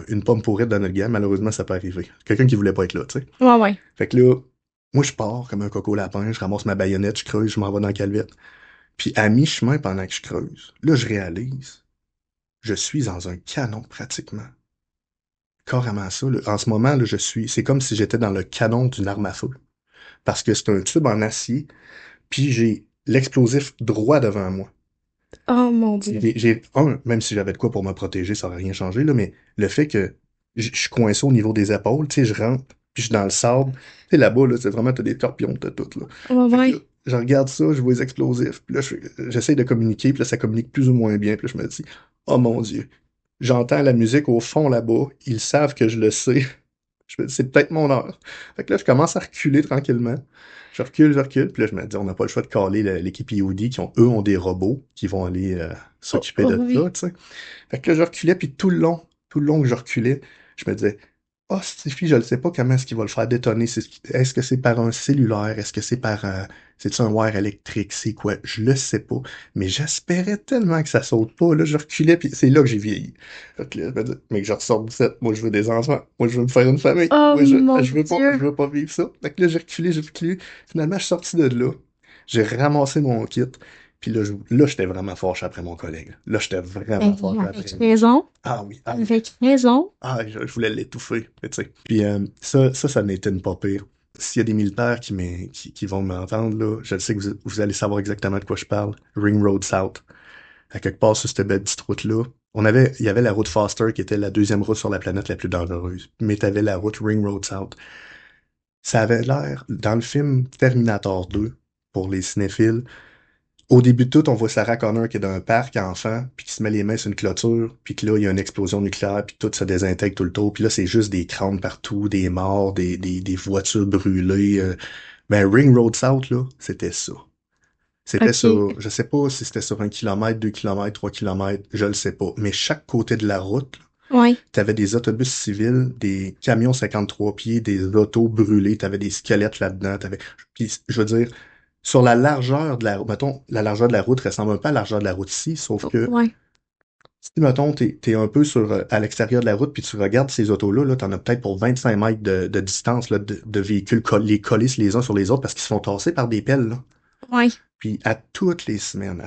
une pomme pourrite dans notre gamme. Malheureusement, ça peut arriver. Quelqu'un qui voulait pas être là, tu sais. Ouais, ouais. Fait que là, moi, je pars comme un coco lapin. Je ramasse ma baïonnette, je creuse, je m'en vais dans la calvette. Puis à mi-chemin, pendant que je creuse, là, je réalise, je suis dans un canon pratiquement. Carrément ça. Là. En ce moment, là, c'est comme si j'étais dans le canon d'une arme à feu. Parce que c'est un tube en acier, puis j'ai l'explosif droit devant moi. Oh mon Dieu. Même si j'avais de quoi pour me protéger, ça aurait rien changé, là, mais le fait que je suis coincé au niveau des épaules, tu sais, je rentre, puis je suis dans le sable. Tu sais, là-bas, là, c'est vraiment, t'as des torpillons, t'as tout, là. Ouais, Fait que ouais. là, je regarde ça, je vois les explosifs, puis là, j'essaie de communiquer, puis là, ça communique plus ou moins bien, puis là, je me dis, oh mon Dieu, j'entends la musique au fond là-bas, ils savent que je le sais. Je me dis, c'est peut-être mon heure. Fait que là, je commence à reculer tranquillement. Je recule, puis là, je me dis, on n'a pas le choix de caler l'équipe IOD eux, ont des robots qui vont aller s'occuper de Oui. ça, tu sais. Fait que là, je reculais, puis tout le long que je reculais, je me disais, oh, cette fille, je ne sais pas comment est-ce qu'il va le faire détonner. Est-ce que c'est par un cellulaire? Est-ce que c'est par c'est-tu un wire électrique? C'est quoi? Je le sais pas. Mais j'espérais tellement que ça saute pas. Là, je reculais, puis c'est là que j'ai vieilli. Fait que là, je me dis, mais que je ressors du set. Moi, je veux des enfants. Moi, je veux me faire une famille. Oh Moi, mon je veux Dieu. je veux pas vivre ça. Fait que là, j'ai reculé. Finalement, je suis sorti de là. J'ai ramassé mon kit. Puis là, j'étais vraiment fâché après mon collègue. Là, j'étais vraiment fâché Avec après. raison. Ah oui, ah oui. Avec raison. Ah, je voulais l'étouffer, tu sais. Puis ça n'était pas pire. S'il y a des militaires qui vont m'entendre, là, je sais que vous allez savoir exactement de quoi je parle. Ring Road South. À quelque part sur cette belle petite route-là. Il y avait la route Foster qui était la deuxième route sur la planète la plus dangereuse. Mais t'avais la route Ring Road South. Ça avait l'air, dans le film Terminator 2, pour les cinéphiles, au début de tout, on voit Sarah Connor qui est dans un parc enfant, puis qui se met les mains sur une clôture, puis que là, il y a une explosion nucléaire, puis tout se désintègre tout le tour. Puis là, c'est juste des crânes partout, des morts, des voitures brûlées. Ben, Ring Road South, là, c'était ça. C'était ça. OK. Je sais pas si c'était sur 1 kilomètre, 2 kilomètres, 3 kilomètres, je le sais pas. Mais chaque côté de la route, Ouais. t'avais des autobus civils, des camions 53 pieds, des autos brûlés, t'avais des squelettes là-dedans, puis, je veux dire, sur la largeur de la route, mettons, la largeur de la route ressemble un peu à la largeur de la route ici, sauf que, Ouais. si, mettons, t'es un peu à l'extérieur de la route, puis tu regardes ces autos-là, là, t'en as peut-être pour 25 mètres de distance, là, de véhicules les collés les uns sur les autres parce qu'ils se font tasser par des pelles, là. Ouais. Puis à toutes les semaines,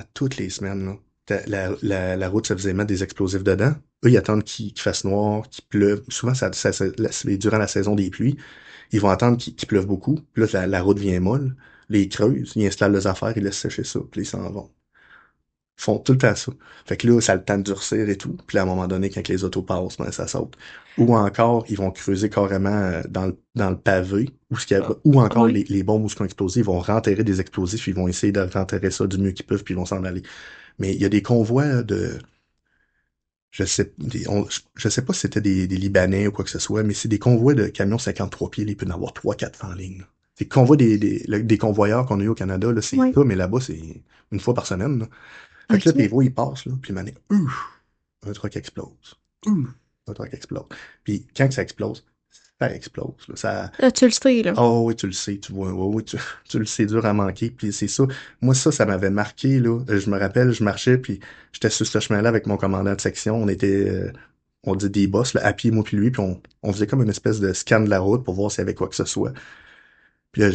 là, la route se faisait mettre des explosifs dedans. Eux, ils attendent qu'il fasse noir, qu'il pleuve. Souvent, c'est durant la saison des pluies. Ils vont attendre qu'il pleuve beaucoup. Puis là, la route vient molle. Là, ils creusent, ils installent leurs affaires, ils laissent sécher ça, puis ils s'en vont. Ils font tout le temps ça. Fait que là, ça a le temps de durcir et tout. Puis là, à un moment donné, quand les autos passent, ben, ça saute. Ou encore, ils vont creuser carrément dans le pavé. Ou encore, Ouais. les bombes où sont explosées, ils vont renterrer des explosifs, ils vont essayer de renterrer ça du mieux qu'ils peuvent, puis ils vont s'en aller. Mais il y a des convois de... Je sais pas si c'était des Libanais ou quoi que ce soit, mais c'est des convois de camions 53 pieds. Il peut y en avoir 3 4 en ligne. Là. Des convois des convoyeurs qu'on a eu au Canada, là, c'est Ouais. ça, mais là-bas, c'est une fois par semaine. Là. Fait que là, tes OK. voix, ils passent, là, puis mané, un truc explose. Ouf, un truc explose. Puis quand ça explose, ça explose. Là, ça... Là, tu le sais, là. Oh oui, tu le sais, tu vois, oui, oui, tu le sais dur à manquer. Puis c'est ça. Moi, ça m'avait marqué, là. Je me rappelle, je marchais, puis j'étais sur ce chemin-là avec mon commandant de section. On était, on dit des boss, là, à pied, moi puis lui, puis on faisait comme une espèce de scan de la route pour voir s'il y avait quoi que ce soit. Puis là,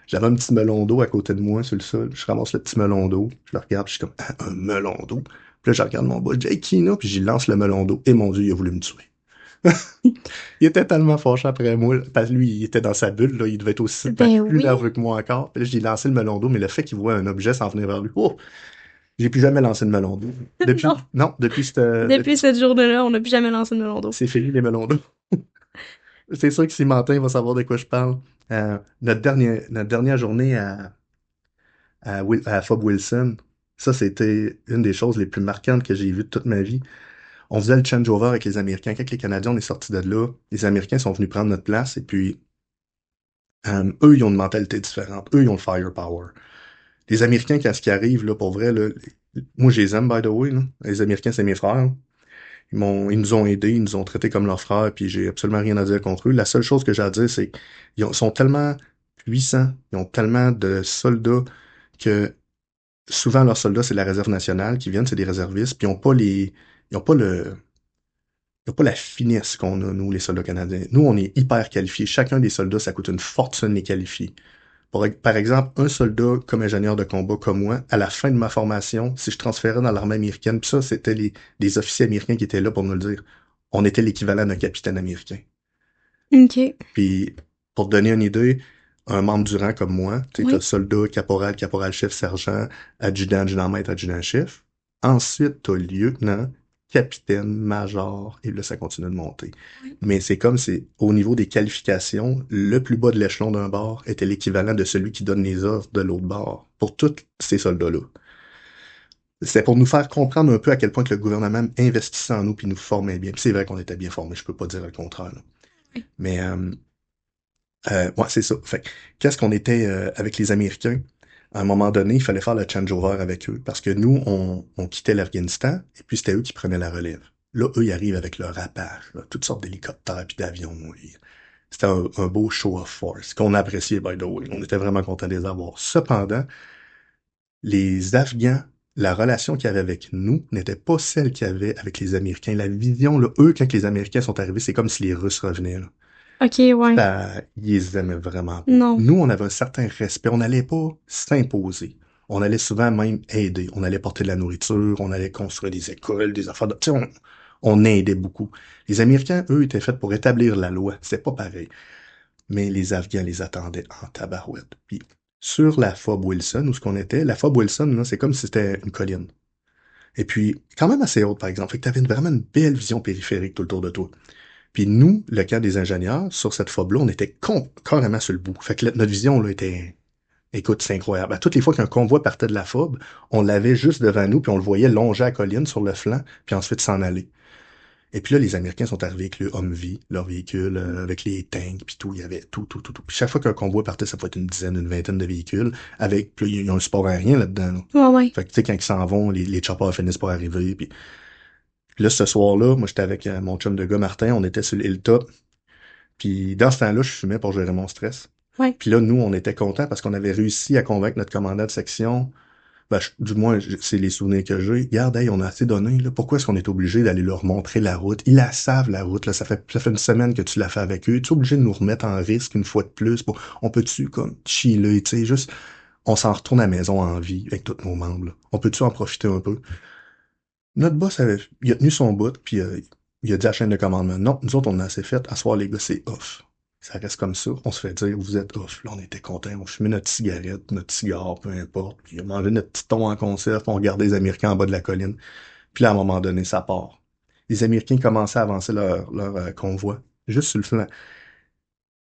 j'avais un petit melon d'eau à côté de moi sur le sol. Je ramasse le petit melon d'eau. Je le regarde, puis je suis comme, ah, un melon d'eau. Puis là, je regarde mon boss, je dis, hey, Kina, puis j'y lance le melon d'eau. Et mon Dieu, il a voulu me tuer. Il était tellement fâché après moi, parce que lui, il était dans sa bulle, là, il devait être aussi Ben plus oui. nerveux que moi encore. Puis là, j'ai lancé le melon d'eau, mais le fait qu'il voit un objet s'en venir vers lui, oh, j'ai plus jamais lancé de melon d'eau. Non. Depuis, non, Depuis cette journée-là, on n'a plus jamais lancé de melon d'eau. c'est fini les melons d'eau. C'est sûr que si Martin va savoir de quoi je parle. Notre dernière journée à Fob Wilson, ça, c'était une des choses les plus marquantes que j'ai vues de toute ma vie. On faisait le changeover avec les Américains. Quand les Canadiens, on est sortis de là, les Américains sont venus prendre notre place et puis eux, ils ont une mentalité différente. Eux, ils ont le firepower. Les Américains, quand ce qui arrive, là, pour vrai, là, moi, je les aime, by the way, là. Les Américains, c'est mes frères. Ils nous ont aidés, ils nous ont traités comme leurs frères, puis j'ai absolument rien à dire contre eux. La seule chose que j'ai à dire, c'est qu'ils sont tellement puissants, ils ont tellement de soldats que souvent leurs soldats, c'est la réserve nationale qui viennent, c'est des réservistes, puis ils ont pas ils ont pas la finesse qu'on a, nous, les soldats canadiens. Nous, on est hyper qualifiés. Chacun des soldats, ça coûte une fortune les qualifier. Par exemple, un soldat comme ingénieur de combat comme moi, à la fin de ma formation, si je transférais dans l'armée américaine, puis ça, c'était des officiers américains qui étaient là pour nous le dire, on était l'équivalent d'un capitaine américain. OK. Puis, pour te donner une idée, un membre du rang comme moi, tu sais, t'as Oui. soldat, caporal, caporal-chef, sergent, adjudant, adjudant-maître, adjudant-chef. Ensuite, t'as lieutenant, capitaine, major, et là, ça continue de monter. Oui. Mais c'est au niveau des qualifications, le plus bas de l'échelon d'un bord était l'équivalent de celui qui donne les ordres de l'autre bord, pour tous ces soldats-là. C'était pour nous faire comprendre un peu à quel point que le gouvernement investissait en nous puis nous formait bien. Puis c'est vrai qu'on était bien formés, je peux pas dire le contraire. Là. Oui. Mais ouais, c'est ça. Fait que, qu'est-ce qu'on était avec les Américains? À un moment donné, il fallait faire le changeover avec eux parce que nous, on quittait l'Afghanistan et puis c'était eux qui prenaient la relève. Là, eux, ils arrivent avec leur Apache, là, toutes sortes d'hélicoptères puis d'avions. C'était un beau show of force qu'on appréciait, by the way. On était vraiment contents de les avoir. Cependant, les Afghans, la relation qu'ils avaient avec nous n'était pas celle qu'ils avaient avec les Américains. La vision, là, eux, quand les Américains sont arrivés, c'est comme si les Russes revenaient. Là. OK, ouais. Ils les aimaient vraiment pas. Non. Nous, on avait un certain respect. On n'allait pas s'imposer. On allait souvent même aider. On allait porter de la nourriture, on allait construire des écoles, des affaires de... Tu sais, on aidait beaucoup. Les Américains, eux, étaient faits pour établir la loi. C'est pas pareil. Mais les Afghans les attendaient en tabarouette. Puis, sur la Fob Wilson, où ce qu'on était, la Fob Wilson, là, c'est comme si c'était une colline. Et puis, quand même assez haute, par exemple. Fait que t'avais vraiment une belle vision périphérique tout autour de toi. Puis nous, le camp des ingénieurs, sur cette fob-là, on était carrément sur le bout. Fait que notre vision, là, était... Écoute, c'est incroyable. À toutes les fois qu'un convoi partait de la fob, on l'avait juste devant nous, puis on le voyait longer la colline sur le flanc, puis ensuite s'en aller. Et puis là, les Américains sont arrivés avec le Humvee, leur véhicule, avec les tanks, puis tout. Il y avait tout. Puis chaque fois qu'un convoi partait, ça pouvait être une dizaine, une vingtaine de véhicules, avec... Puis il y a un support aérien là-dedans. Là. Ouais, ouais. Fait que, tu sais, quand ils s'en vont, les choppers finissent par arriver, puis... Là, ce soir-là, moi, j'étais avec mon chum de gars, Martin, on était sur le hilltop, puis dans ce temps-là, je fumais pour gérer mon stress. Ouais. Puis là, nous, on était contents parce qu'on avait réussi à convaincre notre commandant de section. Ben, du moins, c'est les souvenirs que j'ai. Regarde, hey, on a assez donné, là. Pourquoi est-ce qu'on est obligé d'aller leur montrer la route? Ils la savent, la route, là. Ça fait une semaine que tu l'as fait avec eux. Tu es obligé de nous remettre en risque une fois de plus. On peut-tu, comme, chiller, tu sais, juste, On s'en retourne à la maison en vie avec tous nos membres. Là. On peut-tu en profiter un peu? Notre boss, il a tenu son bout, puis il a dit à la chaîne de commandement, non, nous autres, on a assez fait. À soir, les gars, c'est off. Ça reste comme ça. On se fait dire, vous êtes off. Là, on était contents. On fumait notre cigarette, notre cigare, peu importe. Puis on mangeait notre petit thon en conserve. On regardait les Américains en bas de la colline. Puis là, à un moment donné, ça part. Les Américains commençaient à avancer leur convoi. Juste sur le flanc.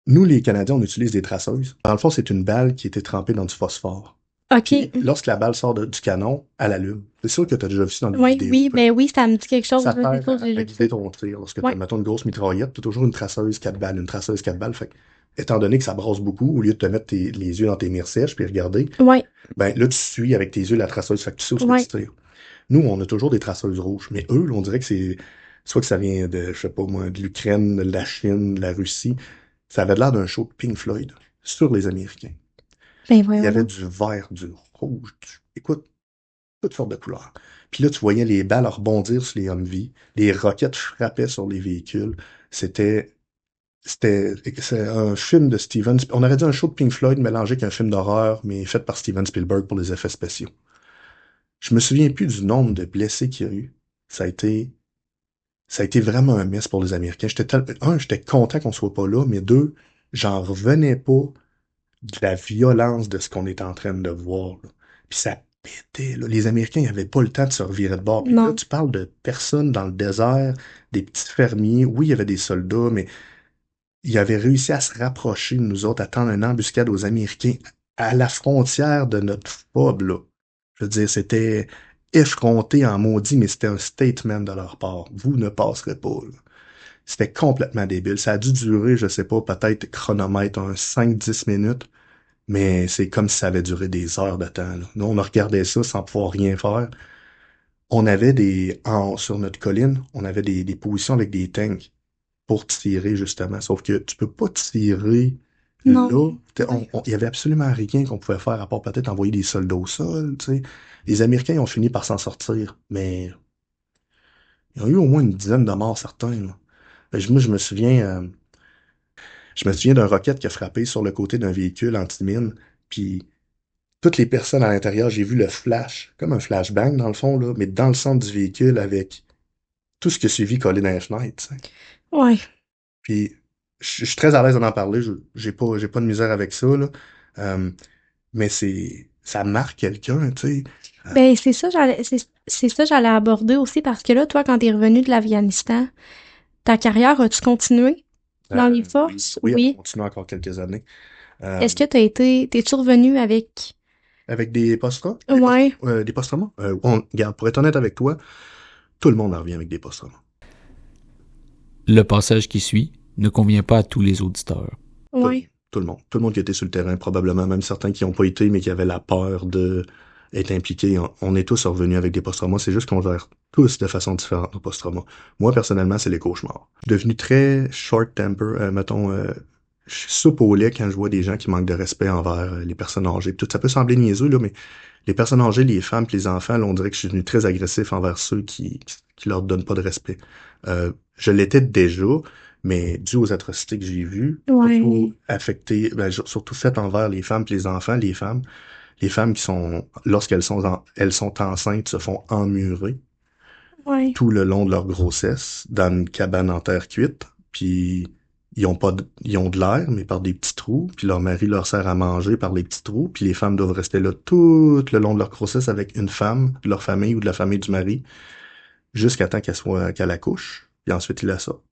Nous, les Canadiens, on utilise des traceuses. Dans le fond, c'est une balle qui était trempée dans du phosphore. OK. Puis, lorsque la balle sort du canon, elle allume. C'est sûr que tu as déjà vu ça dans des Oui, vidéos. oui, ben oui, ça me dit quelque chose. Ça là, sert c'est sûr, j'ai à déjà guider vu. ton tir. Lorsque tu Ouais. as, mettons, une grosse mitraillette, tu as toujours une traceuse 4 balles, une traceuse 4 balles. Fait que, étant donné que ça brasse beaucoup, au lieu de te mettre les yeux dans tes mires sèches puis regarder, Ouais, ben là, tu suis avec tes yeux la traceuse. Fait que tu sais où ouais. tu tires. Nous, on a toujours des traceuses rouges. Mais eux, là, on dirait que c'est soit que ça vient de, je sais pas moi, de l'Ukraine, de la Chine, de la Russie. Ça avait l'air d'un show de Pink Floyd sur les Américains. Ben Il y avait voyons. du vert, du rouge, écoute, toutes sortes de couleurs. Puis là, tu voyais les balles rebondir sur les Humvee, les roquettes frappaient sur les véhicules. C'était, c'est un film de Steven, on aurait dit un show de Pink Floyd mélangé avec un film d'horreur, mais fait par Steven Spielberg pour les effets spéciaux. Je me souviens plus du nombre de blessés qu'il y a eu. Ça a été, ça a été vraiment un mess pour les Américains. J'étais content qu'on soit pas là, mais deux, j'en revenais pas de la violence de ce qu'on est en train de voir. Là. Puis ça pétait. Là. Les Américains n'avaient pas le temps de se revirer de bord. Puis là, Non. tu parles de personnes dans le désert, des petits fermiers. Oui, il y avait des soldats, mais ils avaient réussi à se rapprocher de nous autres, à tendre une embuscade aux Américains à la frontière de notre fob, là. Je veux dire, c'était effronté en maudit, mais c'était un statement de leur part. Vous ne passerez pas, là. C'était complètement débile. Ça a dû durer, je sais pas, peut-être chronomètre, un 5-10 minutes. Mais c'est comme si ça avait duré des heures de temps. Là. Nous, on regardait ça sans pouvoir rien faire. On avait sur notre colline, on avait des positions avec des tanks pour tirer, justement. Sauf que tu peux pas tirer Non. là. Il y avait absolument rien qu'on pouvait faire à part peut-être envoyer des soldats au sol, tu sais. Les Américains ont fini par s'en sortir, mais il y a eu au moins une dizaine de morts certains, là. Moi, je me souviens d'un roquette qui a frappé sur le côté d'un véhicule anti-mine, puis toutes les personnes à l'intérieur, j'ai vu le flash, comme un flashbang dans le fond, là, mais dans le centre du véhicule avec tout ce qui a suivi collé dans les fenêtres. Tu sais. Ouais. Puis je suis très à l'aise d'en parler, j'ai pas de misère avec ça, là. Euh, mais ça marque quelqu'un, tu sais. Ben c'est ça j'allais aborder aussi parce que là, toi, quand t'es revenu de l'Afghanistan, ta carrière as-tu continué dans les Oui, forces? oui, elle Oui. continue encore quelques années. Est-ce Euh, que t'es-tu revenu avec... avec des post-traumas, Ouais. des post-traumas. Regarde, pour être honnête avec toi, tout le monde en revient avec des post-traumas. Le passage qui suit ne convient pas à tous les auditeurs. Ouais. Tout le monde. Tout le monde qui était sur le terrain, probablement, même certains qui n'ont pas été, mais qui avaient la peur de être impliqués. On est tous revenus avec des post-traumas. C'est juste qu'on gère tous de façon différente nos post-traumas. Moi, personnellement, c'est les cauchemars. Je suis devenu très short-temper, mettons, je suis soupe au lait quand je vois des gens qui manquent de respect envers les personnes âgées. Tout ça peut sembler niaiseux, là, mais les personnes âgées, les femmes, puis les enfants, là, on dirait que je suis devenu très agressif envers ceux qui leur donnent pas de respect. Je l'étais déjà, mais dû aux atrocités que j'ai vues, Ouais. surtout affectées, surtout faites envers les femmes et les enfants, les femmes qui sont, elles sont enceintes, se font emmurer Ouais. tout le long de leur grossesse dans une cabane en terre cuite, puis ils ont de l'air, mais par des petits trous, puis leur mari leur sert à manger par les petits trous, puis les femmes doivent rester là tout le long de leur grossesse avec une femme de leur famille ou de la famille du mari, jusqu'à temps qu'elle accouche, puis ensuite ils la sortent.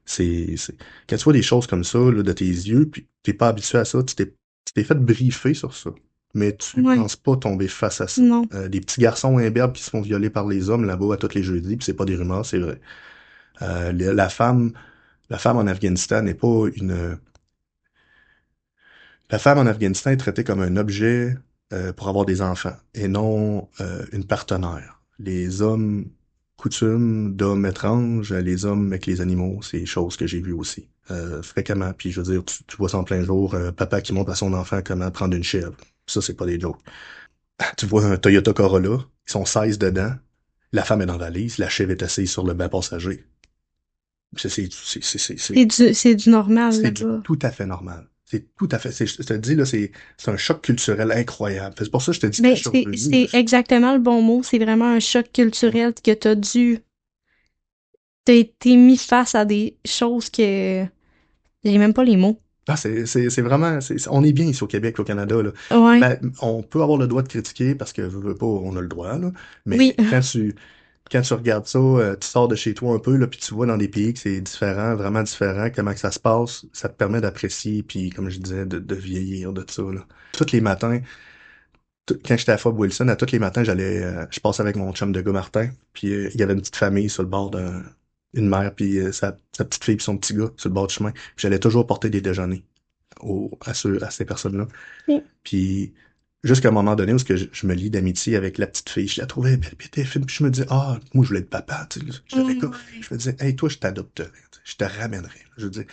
Quand tu vois des choses comme ça, là, de tes yeux, puis t'es pas habitué à ça, tu t'es fait briefer sur ça. Mais tu Ouais. penses pas tomber face à ça. Non. Des petits garçons imberbes qui se font violer par les hommes là-bas à tous les jeudis, puis c'est pas des rumeurs, c'est vrai. La femme en Afghanistan n'est pas une... La femme en Afghanistan est traitée comme un objet pour avoir des enfants et non une partenaire. Les hommes coutumes d'hommes étranges, les hommes avec les animaux, c'est des choses que j'ai vues aussi fréquemment. Puis je veux dire, tu vois ça en plein jour, papa qui montre à son enfant comment prendre une chèvre. Ça, c'est pas des jokes. Tu vois un Toyota Corolla, ils sont 16 dedans, la femme est dans la valise, la chèvre est assise sur le banc passager. C'est C'est du normal, c'est du là-bas. tout à fait normal. C'est tout à fait. Je te dis, là, c'est un choc culturel incroyable. C'est pour ça que je te dis que Mais je suis revenu. c'est exactement le bon mot. C'est vraiment un choc culturel que t'as été mis face à des choses que j'ai même pas les mots. Ah, c'est vraiment, on est bien ici au Québec, au Canada, là. Ouais. Ben, on peut avoir le droit de critiquer parce que, veux pas, on a le droit, là. Oui. Mais quand tu regardes ça, tu sors de chez toi un peu, là, puis tu vois dans des pays que c'est différent, vraiment différent, comment que ça se passe, ça te permet d'apprécier, puis comme je disais, de vieillir de ça, là. Tous les matins, quand j'étais à Fob Wilson, à tous les matins, je passais avec mon chum de gars Martin, puis il y avait une petite famille sur le bord une mère, puis sa petite fille puis son petit gars sur le bord du chemin. Puis j'allais toujours porter des déjeuners à ces personnes-là. Oui. Puis jusqu'à un moment donné où je me lie d'amitié avec la petite fille, je la trouvais belle, puis elle était fine, puis je me disais, ah, moi je voulais être papa, tu sais, j'avais quoi? Je me disais, hey, toi, je t'adopterais, tu sais, je te ramènerais. Je veux dire,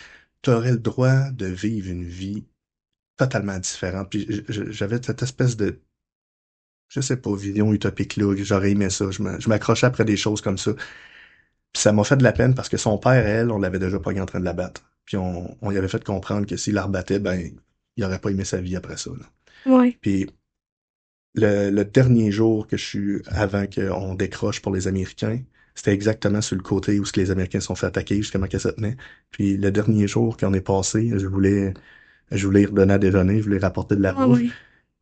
tu aurais le droit de vivre une vie totalement différente. Puis j'avais cette espèce de, je sais pas, vision utopique là, j'aurais aimé ça. Je m'accrochais après des choses comme ça. Puis ça m'a fait de la peine parce que son père, elle, on l'avait déjà pogné en train de la battre. Puis on lui avait fait comprendre que s'il la rebattait, ben, il aurait pas aimé sa vie après ça, là. Ouais. Puis le dernier jour que je suis, avant qu'on décroche pour les Américains, c'était exactement sur le côté où ce que les Américains se sont fait attaquer, justement que ça tenait. Puis le dernier jour qu'on est passé, je voulais y redonner à déjeuner, je voulais rapporter de la Ah bouffe. oui.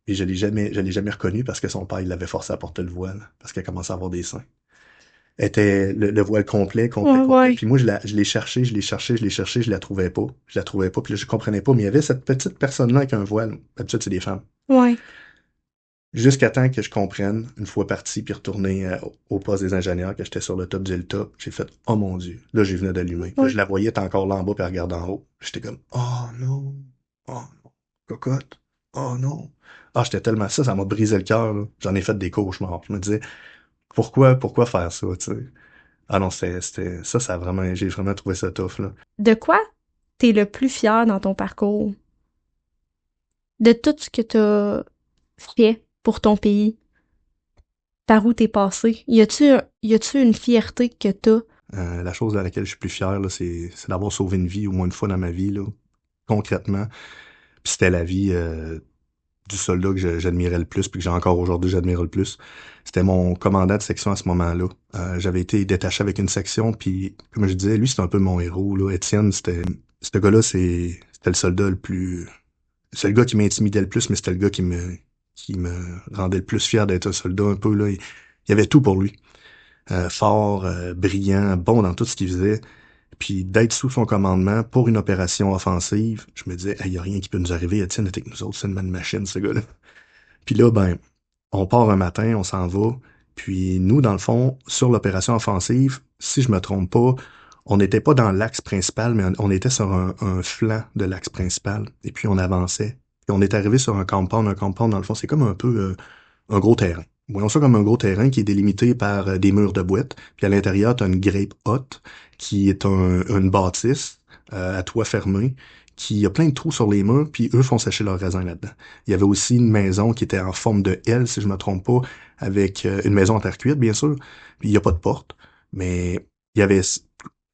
Et je l'ai jamais reconnu parce que son père, il l'avait forcé à porter le voile, parce qu'elle commençait à avoir des seins. Elle était le voile complet, complet, Ouais, complet. ouais. Puis moi, je l'ai cherché, je l'ai cherché, je l'ai cherché, je la trouvais pas. Je la trouvais pas, puis là, je comprenais pas. Mais il y avait cette petite personne-là avec un voile. D'habitude, c'est des femmes. Ouais. Jusqu'à temps que je comprenne, une fois parti, puis retourné au poste des ingénieurs, que j'étais sur le top du hilltop, j'ai fait « Oh mon Dieu! » Là, j'ai venu d'allumer. Puis là, je Ouais. la voyais, elle était encore là en bas, puis elle regardait en haut. J'étais comme « Oh non! Oh non! Cocotte! Oh non! » Ah, j'étais tellement ça m'a brisé le cœur, là. J'en ai fait des cauchemars. Je me disais « Pourquoi faire ça, tu sais? » Ah non, ça a vraiment, j'ai vraiment trouvé ça tough, là. De quoi t'es le plus fier dans ton parcours? De tout ce que t'as fait pour ton pays? Par où t'es passé? Y a-tu une fierté que t'as? La chose à laquelle je suis plus fier, là, c'est d'avoir sauvé une vie au moins une fois dans ma vie, là, concrètement. Puis c'était la vie du soldat que j'admirais le plus, puis que j'ai encore aujourd'hui, j'admire le plus. C'était mon commandant de section à ce moment-là. J'avais été détaché avec une section, puis comme je disais, lui, c'était un peu mon héros, là. Étienne, ce gars-là, c'était le soldat le plus... C'est le gars qui m'intimidait le plus, mais c'était le gars qui me rendait le plus fier d'être un soldat un peu, là. Il y avait tout pour lui. Fort, brillant, bon dans tout ce qu'il faisait. Puis d'être sous son commandement pour une opération offensive, je me disais, il y a rien qui peut nous arriver, Étienne était avec nous autres, c'est une machine, ce gars-là. Puis là, ben, on part un matin, on s'en va. Puis nous, dans le fond, sur l'opération offensive, si je me trompe pas, on n'était pas dans l'axe principal, mais on était sur un flanc de l'axe principal. Et puis on avançait. Puis on est arrivé sur un compound. Un compound, dans le fond, c'est comme un peu un gros terrain. Voyons ça comme un gros terrain qui est délimité par des murs de boîte. Puis à l'intérieur, tu as une grape hut qui est une bâtisse à toit fermé qui a plein de trous sur les murs, puis eux font sécher leurs raisins là-dedans. Il y avait aussi une maison qui était en forme de L, si je me trompe pas, avec une maison en terre cuite, bien sûr. Puis il n'y a pas de porte, mais il y avait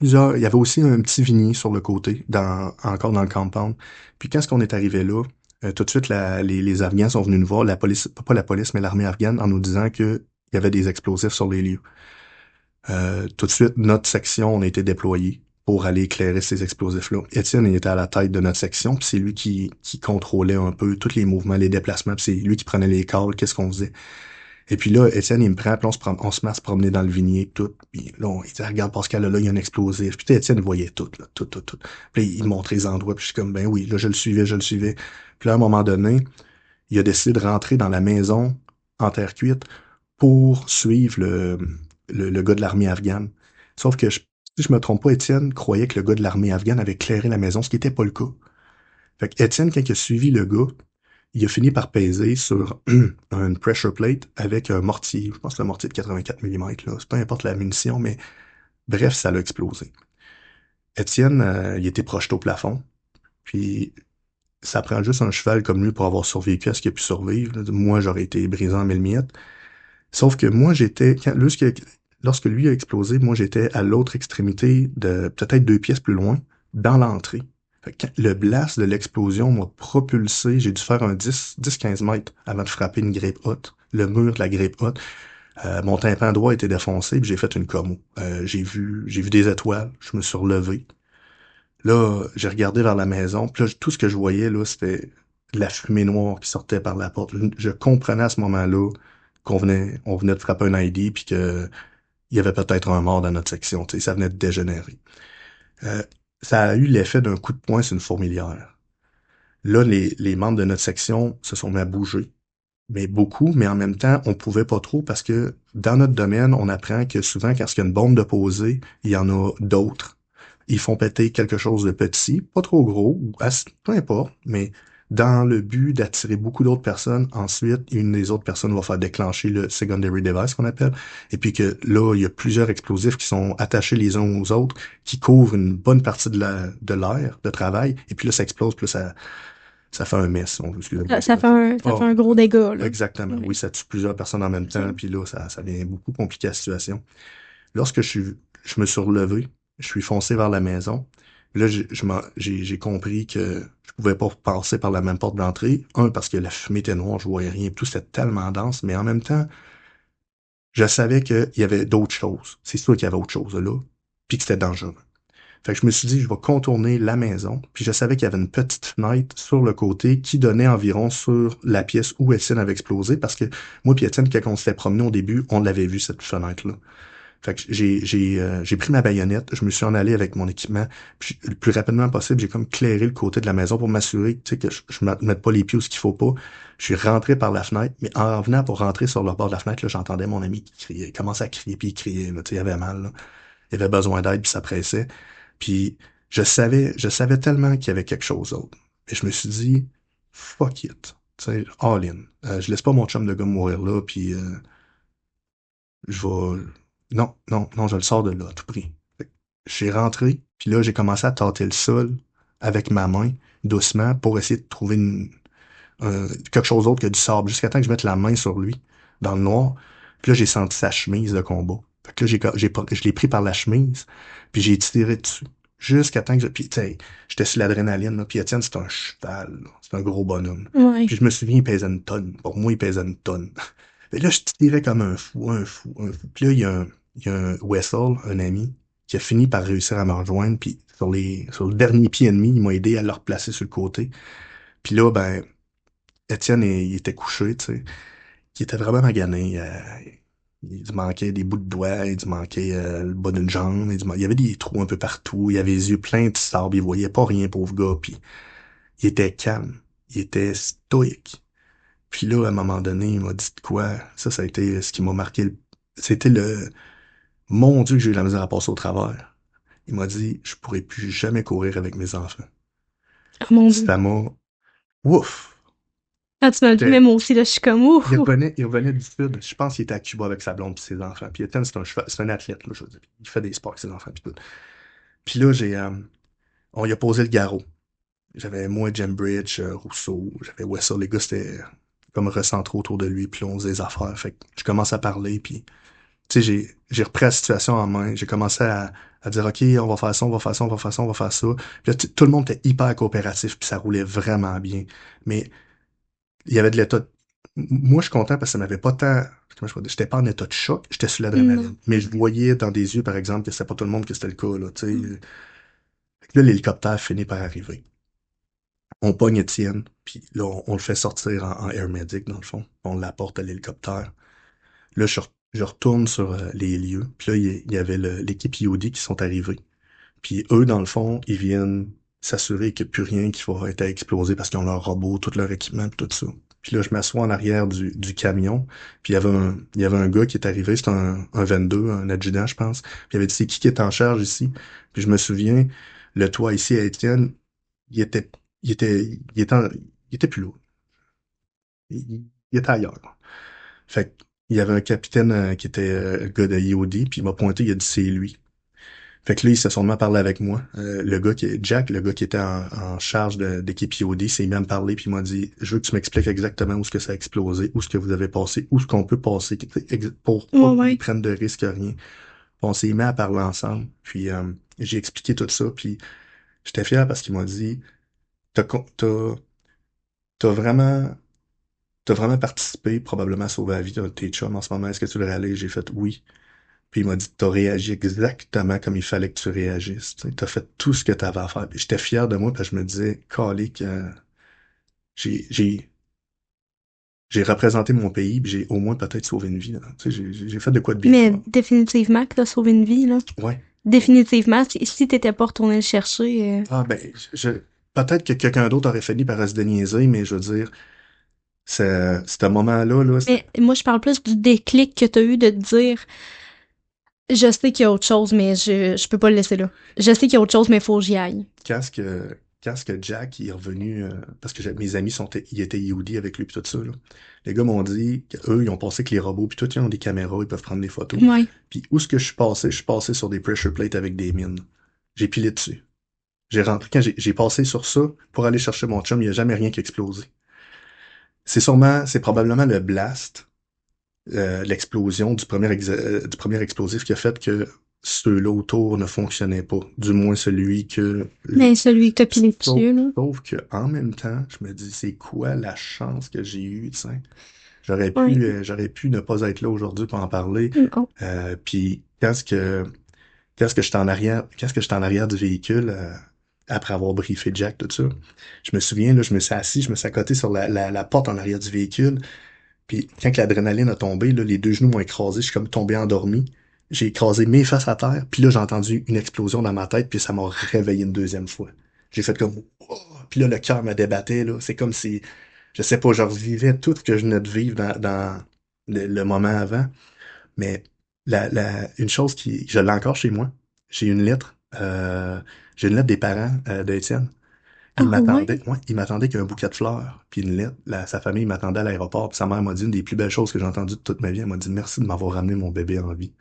il y avait aussi un petit vignier sur le côté, encore dans le compound. Puis quand est-ce qu'on est arrivé là, tout de suite, les Afghans sont venus nous voir, la police, pas la police, mais l'armée afghane, en nous disant qu'il y avait des explosifs sur les lieux. Tout de suite, notre section, on a été déployé pour aller éclairer ces explosifs-là. Étienne, il était à la tête de notre section, puis c'est lui qui contrôlait un peu tous les mouvements, les déplacements, puis c'est lui qui prenait les calls, qu'est-ce qu'on faisait. Et puis là, Étienne, il me prend, puis on se met à se promener dans le vignier, tout. Puis là, il dit, regarde, Pascal, là, il y a un explosif. Puis Étienne voyait tout, là, tout. Puis là, il me montrait les endroits, puis je suis comme, ben oui, là, je le suivais. Puis là, à un moment donné, il a décidé de rentrer dans la maison en terre cuite pour suivre le gars de l'armée afghane. Sauf que, si je me trompe pas, Étienne croyait que le gars de l'armée afghane avait éclairé la maison, ce qui n'était pas le cas. Fait que Étienne, quand il a suivi le gars, il a fini par peser sur une pressure plate avec un mortier. Je pense que c'est un mortier de 84 mm, là. C'est peu importe la munition, mais bref, ça l'a explosé. Étienne, il était projeté au plafond. Puis, ça prend juste un cheval comme lui pour avoir survécu à ce qu'il a pu survivre. Moi, j'aurais été brisé en mille miettes. Sauf que moi, lorsque lui a explosé, moi, j'étais à l'autre extrémité de peut-être 2 pièces plus loin, dans l'entrée. Le blast de l'explosion m'a propulsé. J'ai dû faire un 10-15 mètres avant de frapper une grippe haute, le mur de la grippe haute. Mon tympan droit était défoncé, puis j'ai fait une commo. J'ai vu des étoiles, je me suis relevé. Là, j'ai regardé vers la maison, puis là, tout ce que je voyais, là, c'était la fumée noire qui sortait par la porte. Je comprenais à ce moment-là on venait de frapper un ID, puis que il y avait peut-être un mort dans notre section, tu sais, ça venait de dégénérer. Euh, Ça a eu l'effet d'un coup de poing sur une fourmilière. Là, les membres de notre section se sont mis à bouger. Mais beaucoup, mais en même temps, on pouvait pas trop parce que dans notre domaine, on apprend que souvent, quand il y a une bombe de posée, il y en a d'autres. Ils font péter quelque chose de petit, pas trop gros, ou peu importe, mais dans le but d'attirer beaucoup d'autres personnes. Ensuite, une des autres personnes va faire déclencher le secondary device qu'on appelle. Et puis que là, il y a plusieurs explosifs qui sont attachés les uns aux autres, qui couvrent une bonne partie de l'air de travail. Et puis là, ça explose, puis là, ça fait un mess, on veut, excusez-moi Ça fait un gros dégât, là. exactement. Ouais. Oui, ça tue plusieurs personnes en même temps, puis là, ça devient beaucoup compliqué la situation. Lorsque je me suis relevé, je suis foncé vers la maison. Là, j'ai compris que je pouvais pas passer par la même porte d'entrée. Un, parce que la fumée était noire, je voyais rien, tout c'était tellement dense, mais en même temps, je savais qu'il y avait d'autres choses. C'est sûr qu'il y avait autre chose là, puis que c'était dangereux. Fait que je me suis dit, je vais contourner la maison, puis je savais qu'il y avait une petite fenêtre sur le côté qui donnait environ sur la pièce où Étienne avait explosé, parce que moi puis Étienne, quand on s'était promené au début, on l'avait vu, cette fenêtre-là. Fait que j'ai pris ma baïonnette, je me suis en allé avec mon équipement, puis le plus rapidement possible, j'ai comme clairé le côté de la maison pour m'assurer, tu sais, que je mette pas les pieds où ce qu'il faut pas. Je suis rentré par la fenêtre, mais en venant pour rentrer sur le bord de la fenêtre, là, j'entendais mon ami qui criait, il commençait à crier, puis il criait, là, tu sais, il avait mal, là. Il avait besoin d'aide, puis ça pressait. Puis je savais tellement qu'il y avait quelque chose d'autre. Et je me suis dit, fuck it. Tu sais, all in. Je laisse pas mon chum de gars mourir là, puis je vais... Non, non, non, je le sors de là, à tout prix. Fait que j'ai rentré, puis là, j'ai commencé à tâter le sol avec ma main, doucement, pour essayer de trouver quelque chose d'autre que du sable, jusqu'à temps que je mette la main sur lui, dans le noir. Puis là, j'ai senti sa chemise de combat. Fait que là, je l'ai pris par la chemise, puis j'ai tiré dessus. Jusqu'à temps que puis, tu sais, j'étais sur l'adrénaline, là. Puis Étienne, c'est un cheval, là. C'est un gros bonhomme. Ouais. Puis je me souviens, il pesait une tonne. Pour moi, il pesait une tonne. Et là, je tirais comme un fou, un fou, un fou. Puis là, il y a un Wessel, un ami, qui a fini par réussir à me rejoindre. Puis sur le dernier pied ennemi, il m'a aidé à le replacer sur le côté. Puis là, ben, Étienne, il était couché, tu sais. Il était vraiment magané. Il lui manquait des bouts de doigts, il lui manquait le bas d'une jambe. Il y avait des trous un peu partout. Il avait les yeux pleins de sable. Il voyait pas rien, pauvre gars. Puis il était calme. Il était stoïque. Puis là, à un moment donné, il m'a dit de quoi. Ça a été ce qui m'a marqué. C'était le... Mon Dieu que j'ai eu la misère à passer au travers. Il m'a dit, je pourrais plus jamais courir avec mes enfants. Oh mon Dieu. Ça m'a... Ouf! Ah, tu m'as dit, même moi aussi, là, je suis comme ouf. Il revenait du sud. Je pense qu'il était à Cuba avec sa blonde et ses enfants. Puis Ethan, c'est un athlète, là, je veux dire. Il fait des sports avec ses enfants puis tout. Puis là, on lui a posé le garrot. J'avais moi, Jembridge, Rousseau, j'avais Wessel. Les gars, c'était comme recentré autour de lui. Puis là, on faisait des affaires. Fait que je commence à parler. Puis, tu sais, j'ai repris la situation en main. J'ai commencé à dire, OK, on va faire ça, on va faire ça, on va faire ça, on va faire ça. Puis là, tout le monde était hyper coopératif. Puis ça roulait vraiment bien. Mais il y avait de l'état. Moi, je suis content parce que ça m'avait pas tant. Comment je peux dire? J'étais pas en état de choc, j'étais sous l'adrénaline. Non. Mais je voyais dans des yeux, par exemple, que c'était pas tout le monde que c'était le cas, là, tu sais. Fait que là, l'hélicoptère finit par arriver. On pogne Étienne, puis là, on le fait sortir en Air Medic, dans le fond. On l'apporte à l'hélicoptère. Là, je retourne sur les lieux, puis là, il y avait l'équipe IOD qui sont arrivés. Puis eux, dans le fond, ils viennent s'assurer qu'il n'y a plus rien qui va être explosé parce qu'ils ont leur robot, tout leur équipement, puis tout ça. Puis là, je m'assois en arrière du camion, puis il y avait un gars qui est arrivé, c'était un 22, un adjudant, je pense. Puis il avait dit, c'est qui est en charge ici? Puis je me souviens, le toit ici à Étienne, il était, il était, il était plus là. Il était ailleurs. Fait il y avait un capitaine qui était le gars de IOD, puis il m'a pointé, il a dit, c'est lui. Fait que là, il s'est sûrement parlé avec moi. Jack, le gars qui était en charge d'équipe IOD, s'est mis à me parler puis il m'a dit, je veux que tu m'expliques exactement où est-ce que ça a explosé, où est-ce que vous avez passé, où est-ce qu'on peut passer, pour pas qu'ils prennent de risques, rien. On s'est mis à parler ensemble, puis j'ai expliqué tout ça, puis J'étais fier parce qu'il m'a dit, t'as, con- t'as vraiment, t'as vraiment participé probablement à sauver la vie de tes chums en ce moment. Est-ce que tu le réalises? J'ai fait oui. Puis il m'a dit, t'as réagi exactement comme il fallait que tu réagisses. Tu sais, t'as fait tout ce que t'avais à faire. Puis j'étais fier de moi parce que je me disais, calique, j'ai, j'ai, j'ai représenté mon pays, puis j'ai au moins peut-être sauvé une vie, là. Tu sais, j'ai fait de quoi de bien. Mais définitivement que t'as sauvé une vie, là. Ouais. Définitivement, si t'étais pas retourné le chercher... Ah ben, peut-être que quelqu'un d'autre aurait fini par se déniaiser, mais je veux dire, ce moment-là, là, Mais moi, je parle plus du déclic que t'as eu de te dire je sais qu'il y a autre chose, mais je peux pas le laisser là. Je sais qu'il y a autre chose, mais faut que j'y aille. quand ce que Jack il est revenu, parce que mes amis ils étaient Yehudi avec lui pis tout ça, là. Les gars m'ont dit qu'eux, ils ont pensé que les robots pis tout, ils ont des caméras, ils peuvent prendre des photos. Ouais. Puis où est-ce que je suis passé sur des pressure plates avec des mines. J'ai pilé dessus. J'ai rentré, quand j'ai passé sur ça pour aller chercher mon chum, il n'y a jamais rien qui a explosé. C'est probablement le blast, l'explosion du premier explosif qui a fait que ceux-là autour ne fonctionnaient pas. Du moins celui que... Mais celui que t'as pilé dessus, là. Sauf que en même temps, je me dis, c'est quoi la chance que j'ai eue, tu sais? Ouais. J'aurais pu ne pas être là aujourd'hui pour en parler. Non. Puis qu'est-ce que j'étais en arrière du véhicule, après avoir briefé Jack, tout ça. Je me souviens, là, je me suis assis, je me suis accoté sur la porte en arrière du véhicule. Puis quand que l'adrénaline a tombé, là, les deux genoux m'ont écrasé, je suis comme tombé endormi. J'ai écrasé mes faces à terre, puis là, j'ai entendu une explosion dans ma tête, puis ça m'a réveillé une deuxième fois. J'ai fait comme... Oh! Puis là, le cœur me débattait, là. C'est comme si... Je sais pas, je revivais tout ce que je venais de vivre dans le moment avant. Mais une chose je l'ai encore chez moi. J'ai une lettre. J'ai une lettre des parents d'Étienne. Ah ouais? Il m'attendait qu'un bouquet de fleurs, puis une lettre. Sa famille m'attendait à l'aéroport, puis sa mère m'a dit une des plus belles choses que j'ai entendues de toute ma vie. Elle m'a dit merci de m'avoir ramené mon bébé en vie.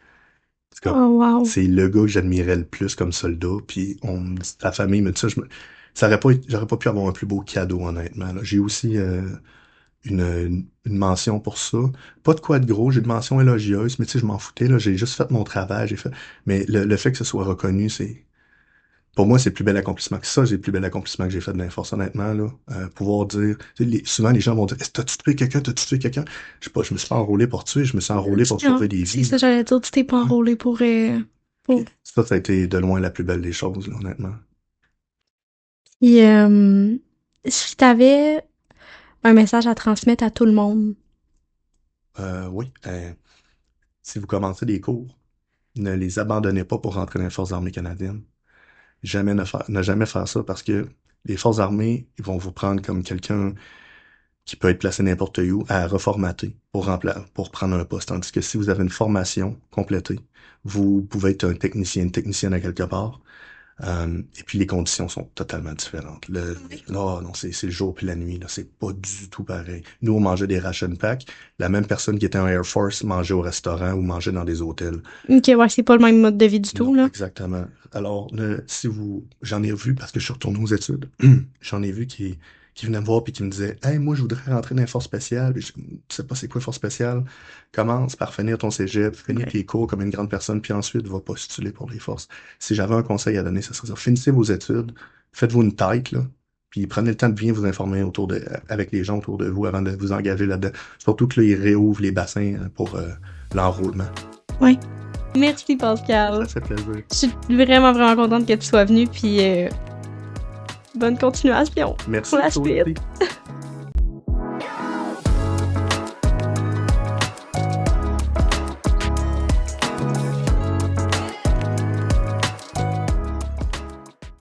C'est comme, Oh wow. c'est le gars que j'admirais le plus comme soldat, puis sa famille me dit ça. J'aurais pas pu avoir un plus beau cadeau, honnêtement, là. J'ai aussi une mention pour ça. Pas de quoi de gros, j'ai une mention élogieuse, mais tu sais, je m'en foutais, là. J'ai juste fait mon travail, mais le fait que ce soit reconnu, pour moi, c'est le plus bel accomplissement que ça. C'est le plus bel accomplissement que j'ai fait de l'inforce, honnêtement, là. Pouvoir dire, tu sais, souvent, les gens vont dire, t'as-tu tué quelqu'un? T'as-tu tué quelqu'un? Je sais pas, je me suis pas enrôlé pour tuer, je me suis enrôlé pour sauver des C'est vies. ça, j'allais dire, tu t'es pas enrôlé pour... Ça a été de loin la plus belle des choses, là, honnêtement. Puis, si t'avais un message à transmettre à tout le monde, Oui. Si vous commencez des cours, ne les abandonnez pas pour rentrer dans les Forces armées canadiennes. Ne jamais faire ça parce que les Forces armées, ils vont vous prendre comme quelqu'un qui peut être placé n'importe où à reformater pour prendre un poste. Tandis que si vous avez une formation complétée, vous pouvez être un technicien, une technicienne à quelque part. Et puis les conditions sont totalement différentes. Non, c'est le jour puis la nuit, là, c'est pas du tout pareil. Nous, on mangeait des ration packs. La même personne qui était en Air Force mangeait au restaurant ou mangeait dans des hôtels. ok, ouais, c'est pas le même mode de vie du tout, là. Exactement. Alors, j'en ai vu parce que je suis retourné aux études. J'en ai vu qui venaient me voir puis qui me disaient, hey, moi, je voudrais rentrer dans les forces spéciales. Tu sais pas c'est quoi force spéciale? Commence par finir ton cégep, finir tes cours comme une grande personne, puis ensuite va postuler pour les forces. Si j'avais un conseil à donner, ce serait ça. Finissez vos études, faites-vous une tête, là, puis prenez le temps de bien vous informer avec les gens autour de vous avant de vous engager là-dedans. Surtout que là, ils réouvrent les bassins pour l'enrôlement. Oui. Merci, Pascal. Ça fait plaisir. Je suis vraiment, vraiment contente que tu sois venu, puis bonne continuation Merci pour la toi suite. aussi.